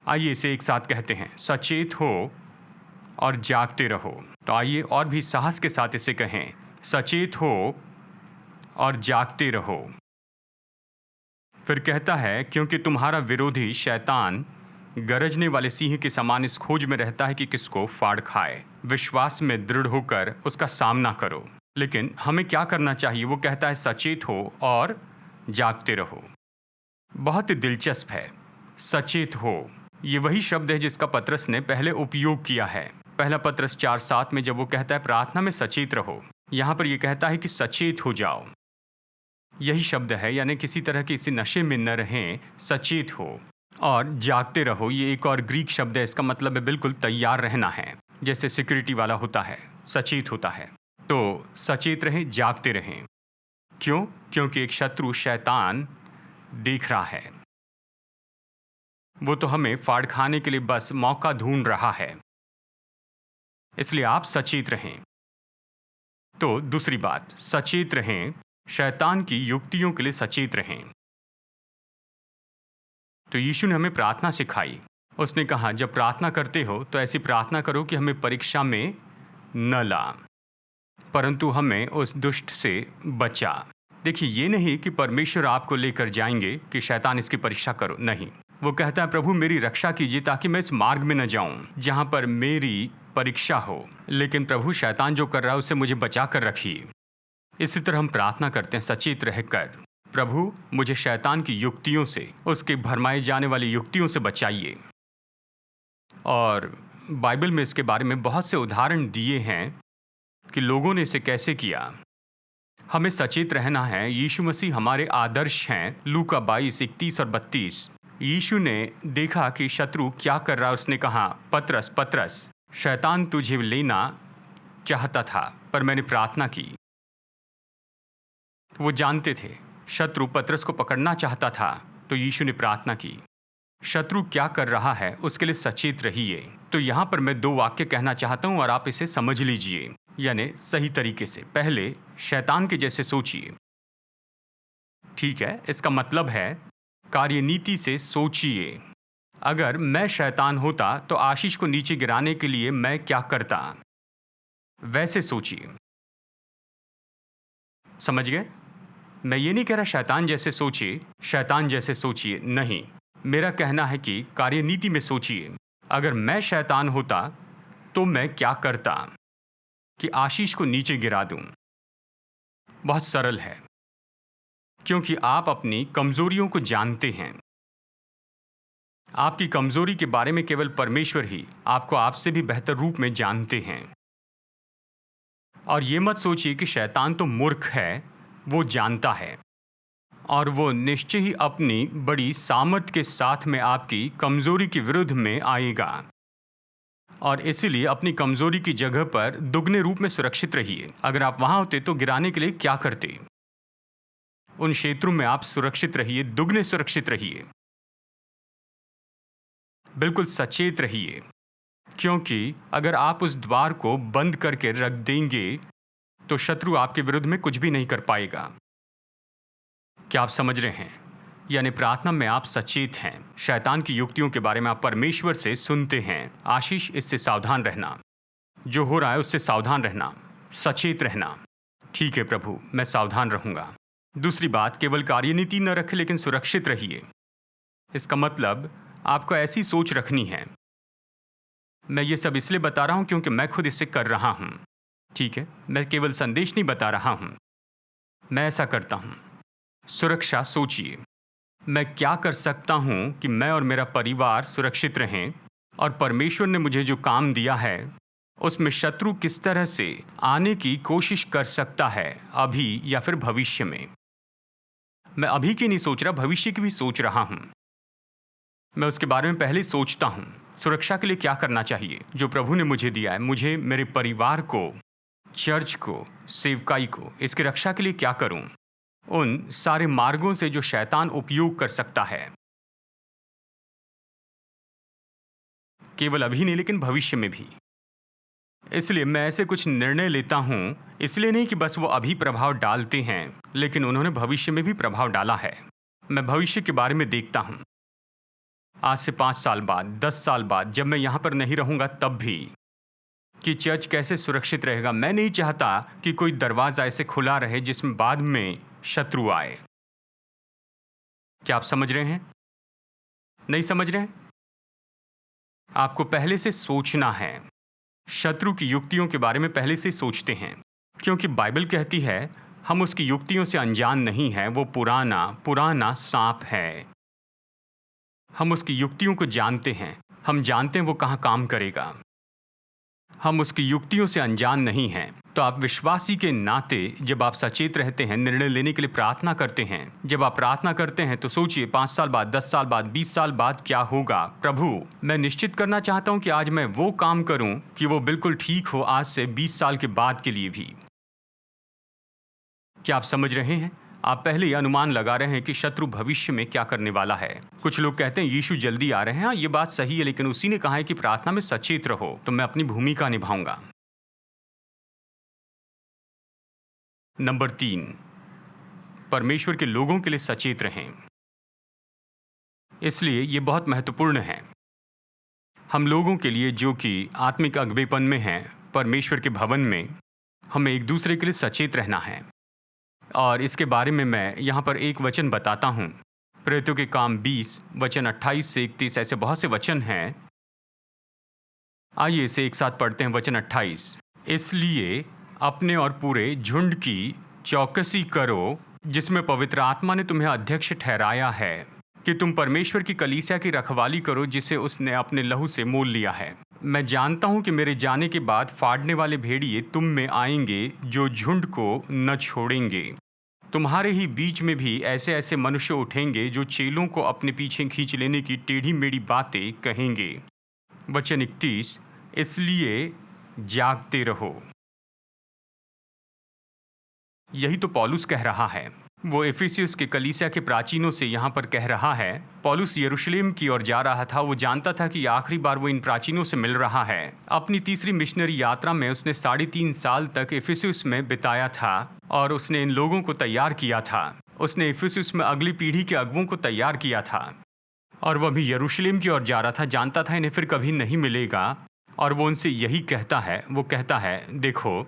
आइए इसे एक साथ कहते हैं, सचेत हो और जागते रहो। तो आइए और भी साहस के साथ इसे कहें, सचेत हो और जागते रहो। फिर कहता है, क्योंकि तुम्हारा विरोधी शैतान गरजने वाले सिंह के समान इस खोज में रहता है कि किसको फाड़ खाए। विश्वास में दृढ़ होकर उसका सामना करो। लेकिन हमें क्या करना चाहिए? वो कहता है सचेत हो और जागते रहो। बहुत ही दिलचस्प है, सचेत हो। ये वही शब्द है जिसका पतरस ने पहले उपयोग किया है। पहला पतरस 4:7 में जब वो कहता है प्रार्थना में सचेत रहो, यहाँ पर ये कहता है कि सचेत हो जाओ। यही शब्द है, यानी किसी तरह के इसी नशे में न रहें, सचेत हो और जागते रहो। ये एक और ग्रीक शब्द है, इसका मतलब है बिल्कुल तैयार रहना है, जैसे सिक्योरिटी वाला होता है, सचेत होता है। तो सचेत रहें, जागते रहें। क्यों? क्योंकि एक शत्रु शैतान देख रहा है। वो तो हमें फाड़ खाने के लिए बस मौका ढूंढ रहा है, इसलिए आप सचेत रहें। तो दूसरी बात, सचेत रहें, शैतान की युक्तियों के लिए सचेत रहें। तो यीशु ने हमें प्रार्थना सिखाई। उसने कहा जब प्रार्थना करते हो तो ऐसी प्रार्थना करो कि हमें परीक्षा में न ला, परंतु हमें उस दुष्ट से बचा। देखिए, ये नहीं कि परमेश्वर आपको लेकर जाएंगे कि शैतान इसकी परीक्षा करो, नहीं। वो कहता है प्रभु मेरी रक्षा कीजिए ताकि मैं इस मार्ग में न जाऊं जहां पर मेरी परीक्षा हो, लेकिन प्रभु शैतान जो कर रहा है उससे मुझे बचा कर रखिए। इसी तरह हम प्रार्थना करते हैं सचेत रहकर, प्रभु मुझे शैतान की युक्तियों से, उसके भरमाए जाने वाली युक्तियों से बचाइए। और बाइबल में इसके बारे में बहुत से उदाहरण दिए हैं कि लोगों ने इसे कैसे किया। हमें सचेत रहना है। यीशु मसीह हमारे आदर्श हैं। लूका 22:31 और 32। यीशु ने देखा कि शत्रु क्या कर रहा है। उसने कहा पतरस पतरस, शैतान तुझे लेना चाहता था पर मैंने प्रार्थना की। वो जानते थे शत्रु पतरस को पकड़ना चाहता था, तो यीशु ने प्रार्थना की। शत्रु क्या कर रहा है उसके लिए सचेत रहिए। तो यहाँ पर मैं 2 वाक्य कहना चाहता हूँ और आप इसे समझ लीजिए, यानी सही तरीके से। पहले, शैतान के जैसे सोचिए, ठीक है? इसका मतलब है कार्यनीति से सोचिए। अगर मैं शैतान होता तो आशीष को नीचे गिराने के लिए मैं क्या करता, वैसे सोचिए। समझ गए? मैं ये नहीं कह रहा शैतान जैसे सोचिए, शैतान जैसे सोचिए, नहीं। मेरा कहना है कि कार्यनीति में सोचिए। अगर मैं शैतान होता तो मैं क्या करता कि आशीष को नीचे गिरा दूं। बहुत सरल है, क्योंकि आप अपनी कमजोरियों को जानते हैं। आपकी कमजोरी के बारे में केवल परमेश्वर ही आपको आपसे भी बेहतर रूप में जानते हैं। और ये मत सोचिए कि शैतान तो मूर्ख है, वो जानता है और वो निश्चय ही अपनी बड़ी सामर्थ के साथ में आपकी कमजोरी के विरुद्ध में आएगा। और इसीलिए अपनी कमजोरी की जगह पर दुगने रूप में सुरक्षित रहिए। अगर आप वहां होते तो गिराने के लिए क्या करते? उन क्षेत्रों में आप सुरक्षित रहिए, दुगने सुरक्षित रहिए, बिल्कुल सचेत रहिए। क्योंकि अगर आप उस द्वार को बंद करके रख देंगे तो शत्रु आपके विरुद्ध में कुछ भी नहीं कर पाएगा। क्या आप समझ रहे हैं? यानी प्रार्थना में आप सचेत हैं। शैतान की युक्तियों के बारे में आप परमेश्वर से सुनते हैं। आशीष, इससे सावधान रहना, जो हो रहा है उससे सावधान रहना, सचेत रहना। ठीक है प्रभु, मैं सावधान रहूंगा। दूसरी बात, केवल कार्यनीति न रखें लेकिन सुरक्षित रहिए। इसका मतलब आपको ऐसी सोच रखनी है। मैं ये सब इसलिए बता रहा हूं क्योंकि मैं खुद इसे कर रहा हूं। ठीक है, मैं केवल संदेश नहीं बता रहा हूं, मैं ऐसा करता हूं। सुरक्षा सोचिए, मैं क्या कर सकता हूं कि मैं और मेरा परिवार सुरक्षित रहें, और परमेश्वर ने मुझे जो काम दिया है उसमें शत्रु किस तरह से आने की कोशिश कर सकता है, अभी या फिर भविष्य में। मैं अभी की नहीं सोच रहा, भविष्य की भी सोच रहा हूं। मैं उसके बारे में पहले सोचता हूं। सुरक्षा के लिए क्या करना चाहिए? जो प्रभु ने मुझे दिया है, मुझे, मेरे परिवार को, चर्च को, सेवकाई को, इसकी रक्षा के लिए क्या करूं? उन सारे मार्गों से जो शैतान उपयोग कर सकता है, केवल अभी नहीं लेकिन भविष्य में भी। इसलिए मैं ऐसे कुछ निर्णय लेता हूं, इसलिए नहीं कि बस वो अभी प्रभाव डालते हैं, लेकिन उन्होंने भविष्य में भी प्रभाव डाला है। मैं भविष्य के बारे में देखता हूं, आज से 5 साल बाद, 10 साल बाद, जब मैं यहां पर नहीं रहूंगा तब भी, कि चर्च कैसे सुरक्षित रहेगा। मैं नहीं चाहता कि कोई दरवाजा ऐसे खुला रहे जिसमें बाद में शत्रु आए। क्या आप समझ रहे हैं? नहीं समझ रहे हैं? आपको पहले से सोचना है। शत्रु की युक्तियों के बारे में पहले से सोचते हैं, क्योंकि बाइबल कहती है हम उसकी युक्तियों से अनजान नहीं हैं। वो पुराना पुराना सांप है। हम उसकी युक्तियों को जानते हैं। हम जानते हैं वो कहाँ काम करेगा। हम उसकी युक्तियों से अनजान नहीं हैं। तो आप विश्वासी के नाते जब आप सचेत रहते हैं, निर्णय लेने के लिए प्रार्थना करते हैं, जब आप प्रार्थना करते हैं तो सोचिए 5 साल बाद, 10 साल बाद, 20 साल बाद क्या होगा। प्रभु, मैं निश्चित करना चाहता हूं कि आज मैं वो काम करूं कि वो बिल्कुल ठीक हो आज से 20 साल के बाद के लिए भी। क्या आप समझ रहे हैं? आप पहले ही अनुमान लगा रहे हैं कि शत्रु भविष्य में क्या करने वाला है। कुछ लोग कहते हैं यीशु जल्दी आ रहे हैं। हाँ, ये बात सही है, लेकिन उसी ने कहा है कि प्रार्थना में सचेत रहो। तो मैं अपनी भूमिका निभाऊंगा। नंबर 3, परमेश्वर के लोगों के लिए सचेत रहें। इसलिए ये बहुत महत्वपूर्ण है हम लोगों के लिए जो कि आत्मिक अगबेपन में हैं, परमेश्वर के भवन में, हमें एक दूसरे के लिए सचेत रहना है। और इसके बारे में मैं यहाँ पर एक वचन बताता हूँ। प्रेरितों के काम 20 वचन 28 से 31, ऐसे बहुत से वचन हैं। आइए इसे एक साथ पढ़ते हैं। वचन 28, इसलिए अपने और पूरे झुंड की चौकसी करो जिसमें पवित्र आत्मा ने तुम्हें अध्यक्ष ठहराया है कि तुम परमेश्वर की कलीसिया की रखवाली करो जिसे उसने अपने लहू से मोल लिया है। मैं जानता हूं कि मेरे जाने के बाद फाड़ने वाले भेड़िए तुम में आएंगे जो झुंड को न छोड़ेंगे। तुम्हारे ही बीच में भी ऐसे ऐसे मनुष्य उठेंगे जो चेलों को अपने पीछे खींच लेने की टेढ़ी मेढ़ी बातें कहेंगे। वचन 31, इसलिए जागते रहो। यही तो पौलुस कह रहा है। वो एफेसियस के कलीसिया के प्राचीनों से यहाँ पर कह रहा है। पौलुस यरूशलेम की ओर जा रहा था। वो जानता था कि आखिरी बार वो इन प्राचीनों से मिल रहा है। अपनी तीसरी मिशनरी यात्रा में उसने 3.5 साल तक एफेसियस में बिताया था और उसने इन लोगों को तैयार किया था। उसने एफेसियस में अगली पीढ़ी के अगुओं को तैयार किया था और वह भी यरूशलेम की ओर जा रहा था। जानता था इन्हें फिर कभी नहीं मिलेगा और वो उनसे यही कहता है। वो कहता है, देखो,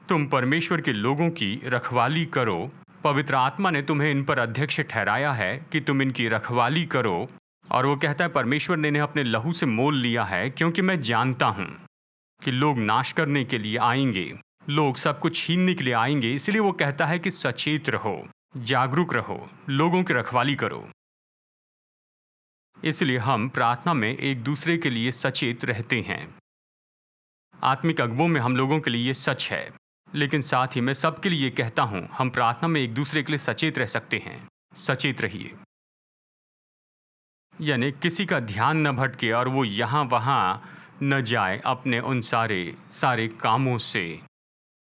तुम परमेश्वर के लोगों की रखवाली करो। पवित्र आत्मा ने तुम्हें इन पर अध्यक्ष ठहराया है कि तुम इनकी रखवाली करो। और वो कहता है परमेश्वर ने इन्हें अपने लहू से मोल लिया है, क्योंकि मैं जानता हूँ कि लोग नाश करने के लिए आएंगे, लोग सब कुछ छीनने के लिए आएंगे। इसलिए वो कहता है कि सचेत रहो, जागरूक रहो, लोगों की रखवाली करो। इसलिए हम प्रार्थना में एक दूसरे के लिए सचेत रहते हैं। आत्मिक अगुवों में हम लोगों के लिए ये सच है, लेकिन साथ ही मैं सबके लिए कहता हूं, हम प्रार्थना में एक दूसरे के लिए सचेत रह सकते हैं। सचेत रहिए, यानी किसी का ध्यान न भटके और वो यहाँ वहाँ न जाए अपने उन सारे कामों से।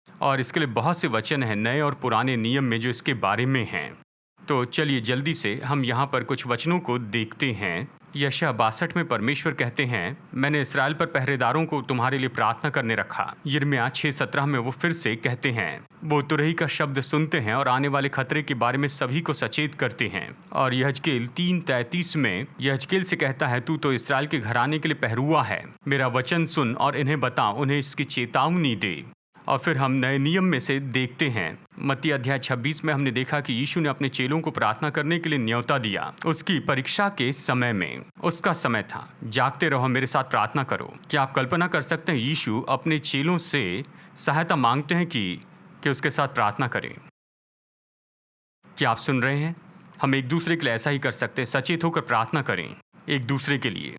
और इसके लिए बहुत से वचन हैं नए और पुराने नियम में जो इसके बारे में हैं। तो चलिए जल्दी से हम यहाँ पर कुछ वचनों को देखते हैं। यशायाह 62 में परमेश्वर कहते हैं, मैंने इस्राएल पर पहरेदारों को तुम्हारे लिए प्रार्थना करने रखा। यिर्मयाह 6:17 में वो फिर से कहते हैं, वो तुरही का शब्द सुनते हैं और आने वाले खतरे के बारे में सभी को सचेत करते हैं। और यहजकेल 3:33 में यहजकेल से कहता है, तू तो इस्राएल के घराने के लिए पहरुआ है, मेरा वचन सुन और इन्हें बता, उन्हें इसकी चेतावनी दे। और फिर हम नए नियम में से देखते हैं। मत्ती अध्याय 26 में हमने देखा कि यीशु ने अपने चेलों को प्रार्थना करने के लिए न्योता दिया। उसकी परीक्षा के समय में उसका समय था, जागते रहो, मेरे साथ प्रार्थना करो। क्या आप कल्पना कर सकते हैं यीशु अपने चेलों से सहायता मांगते हैं कि उसके साथ प्रार्थना करें। क्या आप सुन रहे हैं? हम एक दूसरे के लिए ऐसा ही कर सकते हैं, सचेत होकर प्रार्थना करें एक दूसरे के लिए,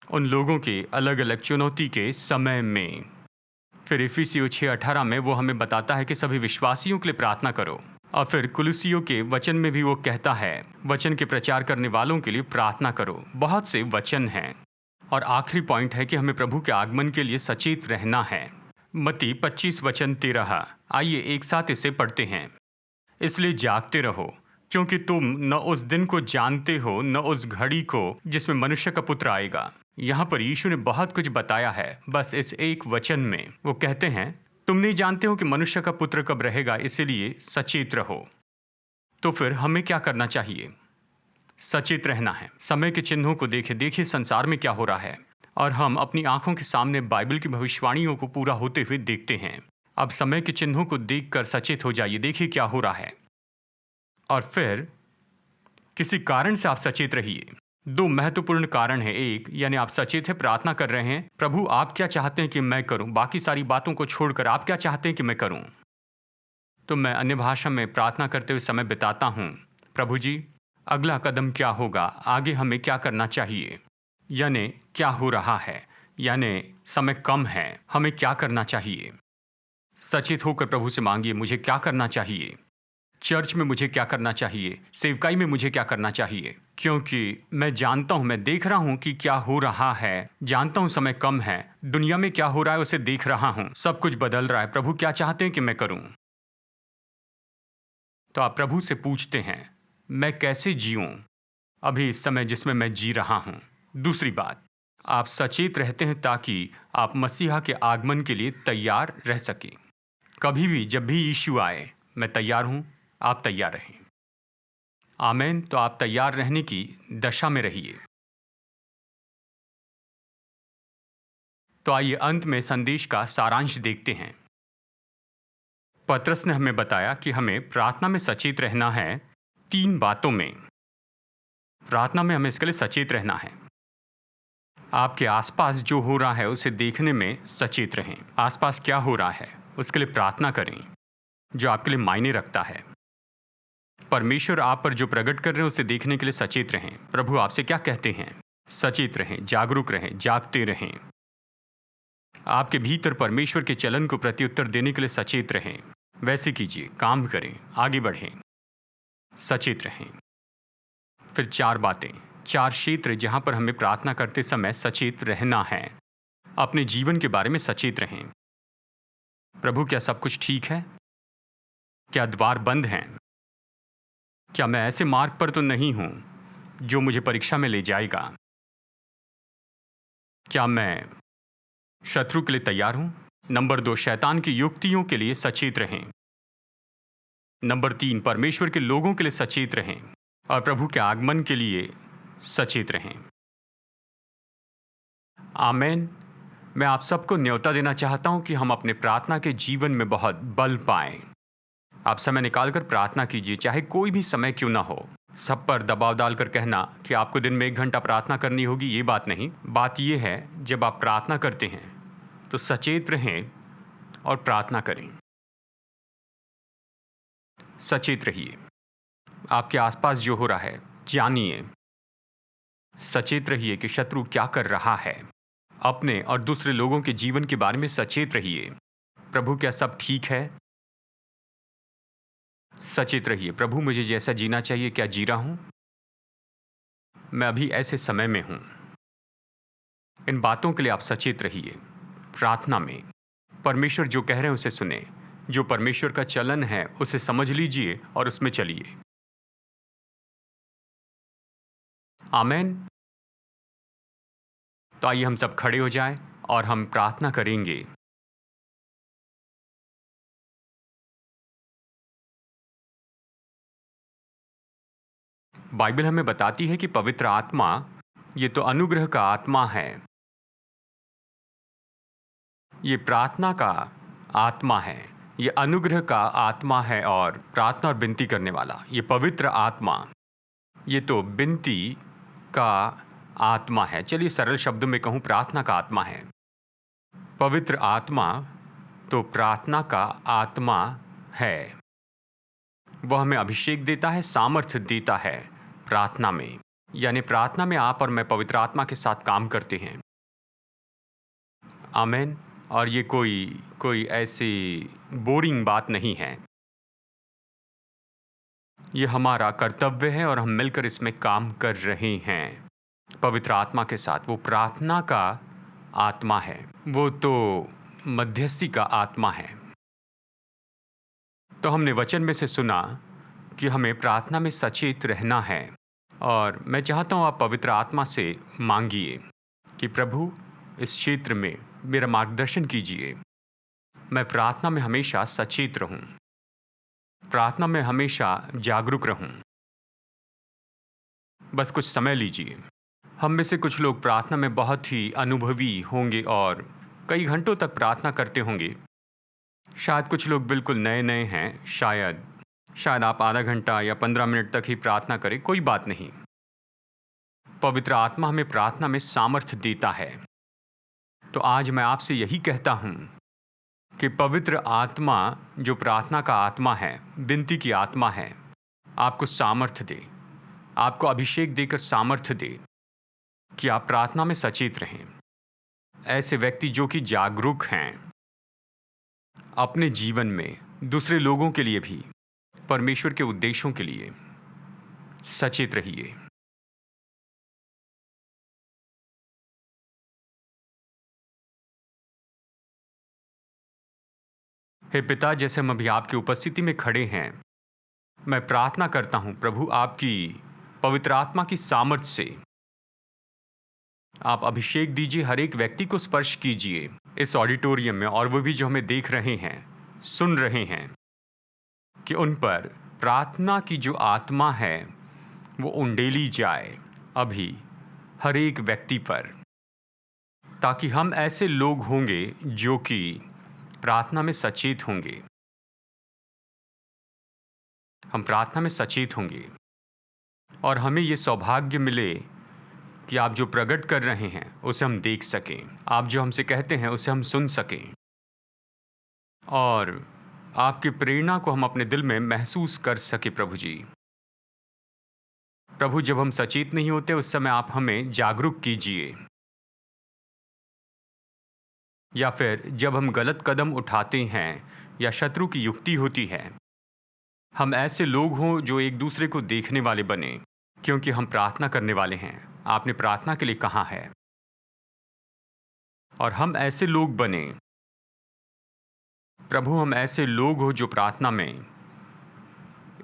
उन लोगों के अलग अलग चुनौती के समय में। फिर इफिसियों 6:18 में वो हमें बताता है कि सभी विश्वासियों के लिए प्रार्थना करो। और फिर कुलुसियों के वचन में भी वो कहता है, वचन के प्रचार करने वालों के लिए प्रार्थना करो। बहुत से वचन हैं। और आखिरी पॉइंट है कि हमें प्रभु के आगमन के लिए सचेत रहना है। मत्ती 25 वचन 13। आइए एक साथ इसे पढ़ते हैं। इसलिए जागते रहो, क्योंकि तुम न उस दिन को जानते हो न उस घड़ी को जिसमें मनुष्य का पुत्र आएगा। यहाँ पर यीशु ने बहुत कुछ बताया है बस इस एक वचन में। वो कहते हैं, तुम नहीं जानते हो कि मनुष्य का पुत्र कब रहेगा, इसलिए सचेत रहो। तो फिर हमें क्या करना चाहिए? सचेत रहना है। समय के चिन्हों को देखिए संसार में क्या हो रहा है। और हम अपनी आंखों के सामने बाइबल की भविष्यवाणियों को पूरा होते हुए देखते हैं। अब समय के चिन्हों को देखकर सचेत हो जाइए, देखिए क्या हो रहा है। और फिर किसी कारण से आप सचेत रहिए। दो महत्वपूर्ण कारण हैं। एक, यानी आप सचेत हैं, प्रार्थना कर रहे हैं, प्रभु आप क्या चाहते हैं कि मैं करूं, बाकी सारी बातों को छोड़कर आप क्या चाहते हैं कि मैं करूं। तो मैं अन्य भाषा में प्रार्थना करते हुए समय बिताता हूं। प्रभु जी, अगला कदम क्या होगा, आगे हमें क्या करना चाहिए, यानी क्या हो रहा है, यानी समय कम है, हमें क्या करना चाहिए। सचेत होकर प्रभु से मांगिए, मुझे क्या करना चाहिए, चर्च में मुझे क्या करना चाहिए, सेवकाई में मुझे क्या करना चाहिए, क्योंकि मैं जानता हूं, मैं देख रहा हूं कि क्या हो रहा है, जानता हूं समय कम है, दुनिया में क्या हो रहा है उसे देख रहा हूं, सब कुछ बदल रहा है। प्रभु क्या चाहते हैं कि मैं करूं। तो आप प्रभु से पूछते हैं, मैं कैसे जीऊं अभी इस समय जिसमें मैं जी रहा हूं। दूसरी बात, आप सचेत रहते हैं ताकि आप मसीहा के आगमन के लिए तैयार रह सकें। कभी भी जब भी यीशु आए, मैं तैयार हूं, आप तैयार रहें। आमेन। तो आप तैयार रहने की दशा में रहिए। तो आइए अंत में संदेश का सारांश देखते हैं। पतरस ने हमें बताया कि हमें प्रार्थना में सचेत रहना है 3 बातों में। प्रार्थना में हमें इसके लिए सचेत रहना है। आपके आसपास जो हो रहा है उसे देखने में सचेत रहें। आसपास क्या हो रहा है उसके लिए प्रार्थना करें, जो आपके लिए मायने रखता है। परमेश्वर आप पर जो प्रकट कर रहे हैं उसे देखने के लिए सचेत रहें। प्रभु आपसे क्या कहते हैं, सचेत रहें, जागरूक रहें, जागते रहें। आपके भीतर परमेश्वर के चलन को प्रत्युत्तर देने के लिए सचेत रहें। वैसे कीजिए, काम करें, आगे बढ़ें, सचेत रहें। फिर 4 बातें, 4 क्षेत्र जहां पर हमें प्रार्थना करते समय सचेत रहना है। अपने जीवन के बारे में सचेत रहें। प्रभु, क्या सब कुछ ठीक है? क्या द्वार बंद हैं? क्या मैं ऐसे मार्ग पर तो नहीं हूं जो मुझे परीक्षा में ले जाएगा? क्या मैं शत्रु के लिए तैयार हूं? नंबर 2, शैतान की युक्तियों के लिए सचेत रहें। नंबर 3, परमेश्वर के लोगों के लिए सचेत रहें और प्रभु के आगमन के लिए सचेत रहें। आमेन। मैं आप सबको न्योता देना चाहता हूं कि हम अपने प्रार्थना के जीवन में बहुत बल पाएं। आप समय निकालकर प्रार्थना कीजिए, चाहे कोई भी समय क्यों ना हो। सब पर दबाव डालकर कहना कि आपको दिन में 1 घंटा प्रार्थना करनी होगी, ये बात नहीं। बात यह है, जब आप प्रार्थना करते हैं तो सचेत रहें और प्रार्थना करें। सचेत रहिए। आपके आसपास जो हो रहा है जानिए। सचेत रहिए कि शत्रु क्या कर रहा है। अपने और दूसरे लोगों के जीवन के बारे में सचेत रहिए। प्रभु, क्या सब ठीक है? सचेत रहिए। प्रभु, मुझे जैसा जीना चाहिए क्या जी रहा हूं? मैं अभी ऐसे समय में हूं। इन बातों के लिए आप सचेत रहिए। प्रार्थना में परमेश्वर जो कह रहे हैं उसे सुने। जो परमेश्वर का चलन है उसे समझ लीजिए और उसमें चलिए। आमेन। तो आइए हम सब खड़े हो जाएं और हम प्रार्थना करेंगे। बाइबल हमें बताती है कि पवित्र आत्मा ये तो अनुग्रह का आत्मा है, ये प्रार्थना का आत्मा है, ये अनुग्रह का आत्मा है और प्रार्थना और विनती करने वाला ये पवित्र आत्मा, ये तो विनती का आत्मा है। चलिए सरल शब्दों में कहूँ, प्रार्थना का आत्मा है। पवित्र आत्मा तो प्रार्थना का आत्मा है। वह हमें अभिषेक देता है, सामर्थ्य देता है प्रार्थना में। यानी प्रार्थना में आप और मैं पवित्र आत्मा के साथ काम करते हैं। आमेन। और ये कोई ऐसी बोरिंग बात नहीं है। ये हमारा कर्तव्य है और हम मिलकर इसमें काम कर रहे हैं पवित्र आत्मा के साथ। वो प्रार्थना का आत्मा है, वो तो मध्यस्थी का आत्मा है। तो हमने वचन में से सुना कि हमें प्रार्थना में सचेत रहना है और मैं चाहता हूँ आप पवित्र आत्मा से मांगिए कि प्रभु इस क्षेत्र में मेरा मार्गदर्शन कीजिए। मैं प्रार्थना में हमेशा सचेत रहूं, प्रार्थना में हमेशा जागरूक रहूं। बस कुछ समय लीजिए। हम में से कुछ लोग प्रार्थना में बहुत ही अनुभवी होंगे और कई घंटों तक प्रार्थना करते होंगे। शायद कुछ लोग बिल्कुल नए नए हैं, शायद शायद आप आधा घंटा या 15 मिनट तक ही प्रार्थना करें, कोई बात नहीं। पवित्र आत्मा हमें प्रार्थना में सामर्थ्य देता है। तो आज मैं आपसे यही कहता हूं कि पवित्र आत्मा जो प्रार्थना का आत्मा है, विनती की आत्मा है, आपको सामर्थ्य दे, आपको अभिषेक देकर सामर्थ्य दे कि आप प्रार्थना में सचेत रहें। ऐसे व्यक्ति जो कि जागरूक हैं, अपने जीवन में दूसरे लोगों के लिए भी, परमेश्वर के उद्देश्यों के लिए सचेत रहिए। हे पिता, जैसे हम अभी आपकी उपस्थिति में खड़े हैं, मैं प्रार्थना करता हूं प्रभु, आपकी पवित्र आत्मा की सामर्थ्य से आप अभिषेक दीजिए, हर एक व्यक्ति को स्पर्श कीजिए इस ऑडिटोरियम में, और वो भी जो हमें देख रहे हैं, सुन रहे हैं, कि उन पर प्रार्थना की जो आत्मा है वो उंडेली जाए अभी हर एक व्यक्ति पर, ताकि हम ऐसे लोग होंगे जो कि प्रार्थना में सचेत होंगे। हम प्रार्थना में सचेत होंगे और हमें ये सौभाग्य मिले कि आप जो प्रकट कर रहे हैं उसे हम देख सकें, आप जो हमसे कहते हैं उसे हम सुन सकें, और आपकी प्रेरणा को हम अपने दिल में महसूस कर सके। प्रभु जी, प्रभु, जब हम सचेत नहीं होते उस समय आप हमें जागरूक कीजिए, या फिर जब हम गलत कदम उठाते हैं या शत्रु की युक्ति होती है, हम ऐसे लोग हों जो एक दूसरे को देखने वाले बने, क्योंकि हम प्रार्थना करने वाले हैं। आपने प्रार्थना के लिए कहा है, और हम ऐसे लोग बने प्रभु, हम ऐसे लोग हो जो प्रार्थना में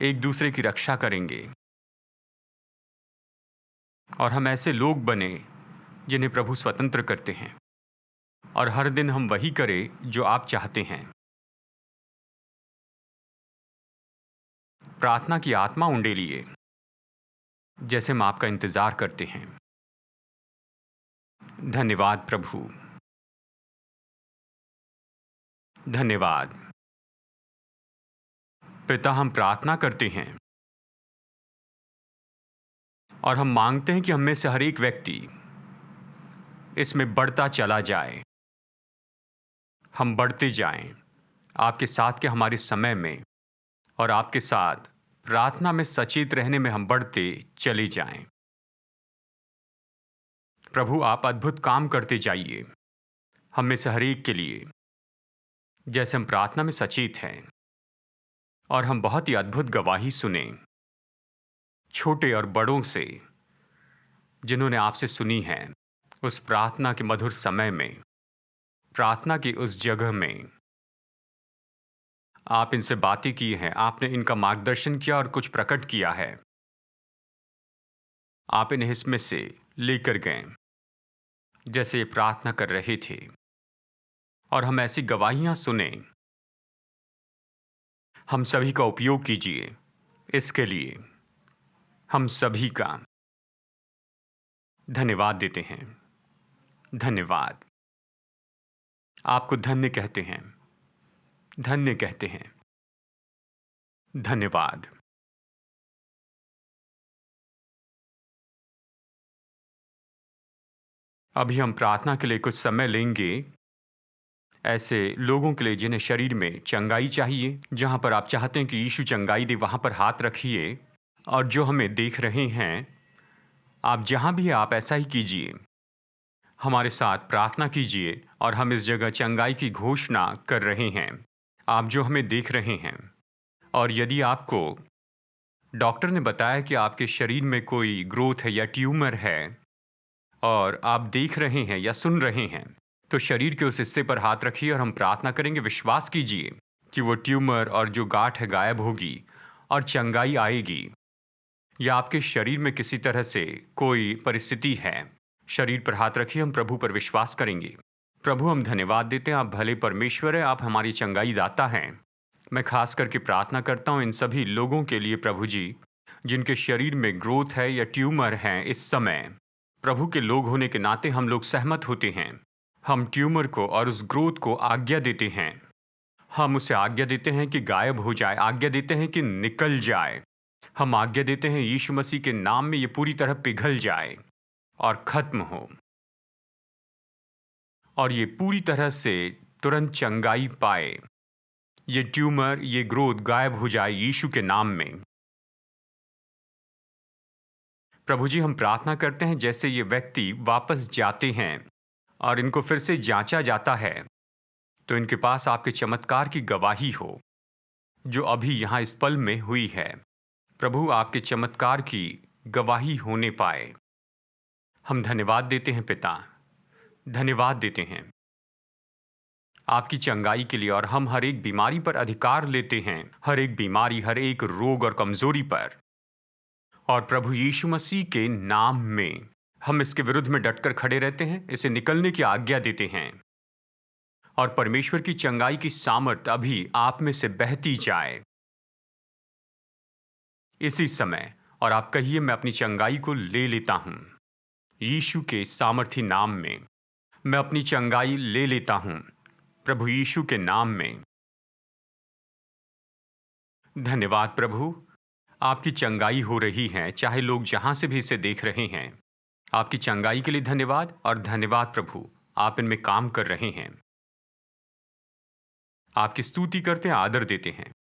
एक दूसरे की रक्षा करेंगे, और हम ऐसे लोग बने जिन्हें प्रभु स्वतंत्र करते हैं, और हर दिन हम वही करें जो आप चाहते हैं। प्रार्थना की आत्मा उंडेलिए, जैसे हम आपका इंतजार करते हैं। धन्यवाद प्रभु, धन्यवाद पिता। हम प्रार्थना करते हैं और हम मांगते हैं कि हम में से हर एक व्यक्ति इसमें बढ़ता चला जाए, हम बढ़ते जाएं आपके साथ के हमारे समय में, और आपके साथ प्रार्थना में सचेत रहने में हम बढ़ते चले जाएं। प्रभु, आप अद्भुत काम करते जाइए हम में से हर एक के लिए, जैसे हम प्रार्थना में सचेत हैं, और हम बहुत ही अद्भुत गवाही सुने छोटे और बड़ों से जिन्होंने आपसे सुनी है, उस प्रार्थना के मधुर समय में, प्रार्थना की उस जगह में आप इनसे बातें की हैं, आपने इनका मार्गदर्शन किया और कुछ प्रकट किया है। आप इन्हें इसमें से लेकर गए जैसे ये प्रार्थना कर रहे थे, और हम ऐसी गवाहियां सुने। हम सभी का उपयोग कीजिए इसके लिए, हम सभी का धन्यवाद देते हैं। धन्यवाद, आपको धन्य कहते हैं, धन्य कहते हैं। धन्यवाद। अभी हम प्रार्थना के लिए कुछ समय लेंगे ऐसे लोगों के लिए जिन्हें शरीर में चंगाई चाहिए। जहां पर आप चाहते हैं कि यीशु चंगाई दे, वहां पर हाथ रखिए, और जो हमें देख रहे हैं, आप जहां भी हैं आप ऐसा ही कीजिए, हमारे साथ प्रार्थना कीजिए, और हम इस जगह चंगाई की घोषणा कर रहे हैं। आप जो हमें देख रहे हैं, और यदि आपको डॉक्टर ने बताया कि आपके शरीर में कोई ग्रोथ है या ट्यूमर है, और आप देख रहे हैं या सुन रहे हैं, तो शरीर के उस हिस्से पर हाथ रखिए और हम प्रार्थना करेंगे। विश्वास कीजिए कि वो ट्यूमर और जो गांठ है गायब होगी और चंगाई आएगी। या आपके शरीर में किसी तरह से कोई परिस्थिति है, शरीर पर हाथ रखिए, हम प्रभु पर विश्वास करेंगे। प्रभु, हम धन्यवाद देते हैं, आप भले परमेश्वर हैं, आप हमारी चंगाई दाता हैं। मैं खास करके प्रार्थना करता हूँ इन सभी लोगों के लिए प्रभु जी, जिनके शरीर में ग्रोथ है या ट्यूमर है। इस समय प्रभु के लोग होने के नाते हम लोग सहमत होते हैं, हम ट्यूमर को और उस ग्रोथ को आज्ञा देते हैं। हम उसे आज्ञा देते हैं कि गायब हो जाए, आज्ञा देते हैं कि निकल जाए। हम आज्ञा देते हैं यीशु मसीह के नाम में ये पूरी तरह पिघल जाए और खत्म हो, और ये पूरी तरह से तुरंत चंगाई पाए। ये ट्यूमर, ये ग्रोथ गायब हो जाए यीशु के नाम में। प्रभु जी, हम प्रार्थना करते हैं जैसे ये व्यक्ति वापस जाते हैं और इनको फिर से जांचा जाता है, तो इनके पास आपके चमत्कार की गवाही हो जो अभी यहाँ इस पल में हुई है। प्रभु, आपके चमत्कार की गवाही होने पाए। हम धन्यवाद देते हैं पिता, धन्यवाद देते हैं आपकी चंगाई के लिए, और हम हर एक बीमारी पर अधिकार लेते हैं, हर एक बीमारी, हर एक रोग और कमजोरी पर। और प्रभु यीशु मसीह के नाम में हम इसके विरुद्ध में डटकर खड़े रहते हैं, इसे निकलने की आज्ञा देते हैं, और परमेश्वर की चंगाई की सामर्थ अभी आप में से बहती जाए इसी समय। और आप कहिए, मैं अपनी चंगाई को ले लेता हूं यीशु के सामर्थी नाम में। मैं अपनी चंगाई ले लेता हूं प्रभु यीशु के नाम में। धन्यवाद प्रभु, आपकी चंगाई हो रही है, चाहे लोग जहां से भी इसे देख रहे हैं। आपकी चंगाई के लिए धन्यवाद, और धन्यवाद प्रभु, आप इनमें काम कर रहे हैं। आपकी स्तुति करते हैं, आदर देते हैं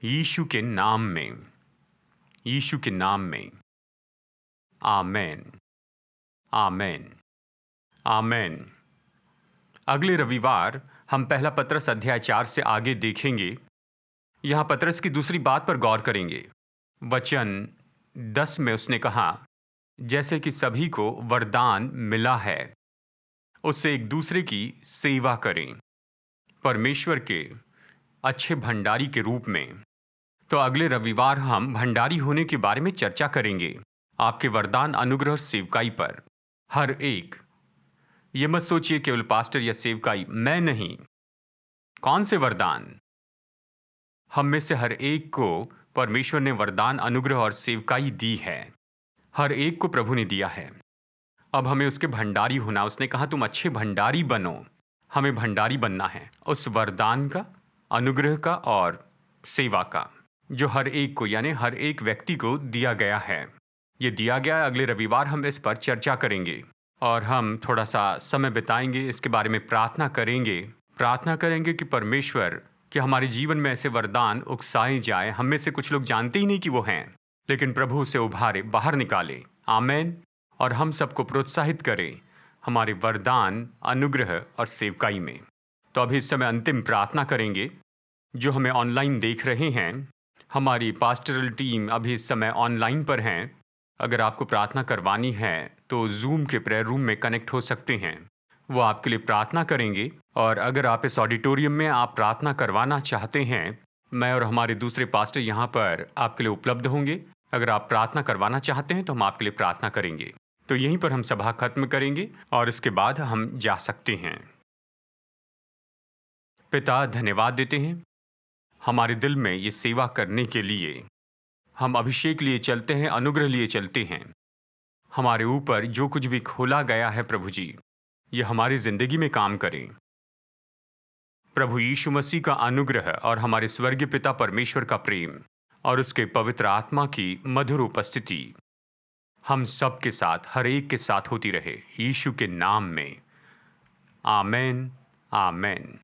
यीशु के नाम में, यीशु के नाम में। आमेन, आमेन, आमेन। अगले रविवार हम पहला पतरस अध्याय 4 से आगे देखेंगे। यहां पतरस की दूसरी बात पर गौर करेंगे। वचन 10 में उसने कहा, जैसे कि सभी को वरदान मिला है, उससे एक दूसरे की सेवा करें परमेश्वर के अच्छे भंडारी के रूप में। तो अगले रविवार हम भंडारी होने के बारे में चर्चा करेंगे, आपके वरदान, अनुग्रह और सेवकाई पर। हर एक, ये मत सोचिए केवल पास्टर या सेवकाई, मैं नहीं। कौन से वरदान? हम में से हर एक को परमेश्वर ने वरदान, अनुग्रह और सेवकाई दी है। हर एक को प्रभु ने दिया है। अब हमें उसके भंडारी होना। उसने कहा, तुम अच्छे भंडारी बनो। हमें भंडारी बनना है उस वरदान का, अनुग्रह का और सेवा का, जो हर एक को, यानी हर एक व्यक्ति को दिया गया है। ये दिया गया है। अगले रविवार हम इस पर चर्चा करेंगे और हम थोड़ा सा समय बिताएंगे, इसके बारे में प्रार्थना करेंगे कि परमेश्वर कि हमारे जीवन में ऐसे वरदान उकसाए जाए। हम में से कुछ लोग जानते ही नहीं कि वो हैं, लेकिन प्रभु उसे उभारे, बाहर निकाले। आमेन। और हम सबको प्रोत्साहित करें हमारे वरदान, अनुग्रह और सेवकाई में। तो अभी इस समय अंतिम प्रार्थना करेंगे। जो हमें ऑनलाइन देख रहे हैं, हमारी पास्टरल टीम अभी इस समय ऑनलाइन पर हैं। अगर आपको प्रार्थना करवानी है तो जूम के प्रेयर रूम में कनेक्ट हो सकते हैं, वो आपके लिए प्रार्थना करेंगे। और अगर आप इस ऑडिटोरियम में आप प्रार्थना करवाना चाहते हैं, मैं और हमारे दूसरे पास्टर यहाँ पर आपके लिए उपलब्ध होंगे। अगर आप प्रार्थना करवाना चाहते हैं तो हम आपके लिए प्रार्थना करेंगे। तो यहीं पर हम सभा खत्म करेंगे और इसके बाद हम जा सकते हैं। पिता, धन्यवाद देते हैं हमारे दिल में ये सेवा करने के लिए। हम अभिषेक लिए चलते हैं, अनुग्रह लिए चलते हैं। हमारे ऊपर जो कुछ भी खोला गया है प्रभु जी, ये हमारी जिंदगी में काम करें। प्रभु यीशु मसीह का अनुग्रह और हमारे स्वर्गीय पिता परमेश्वर का प्रेम और उसके पवित्र आत्मा की मधुर उपस्थिति हम सब के साथ, हर एक के साथ होती रहे, यीशु के नाम में। आमेन, आमेन।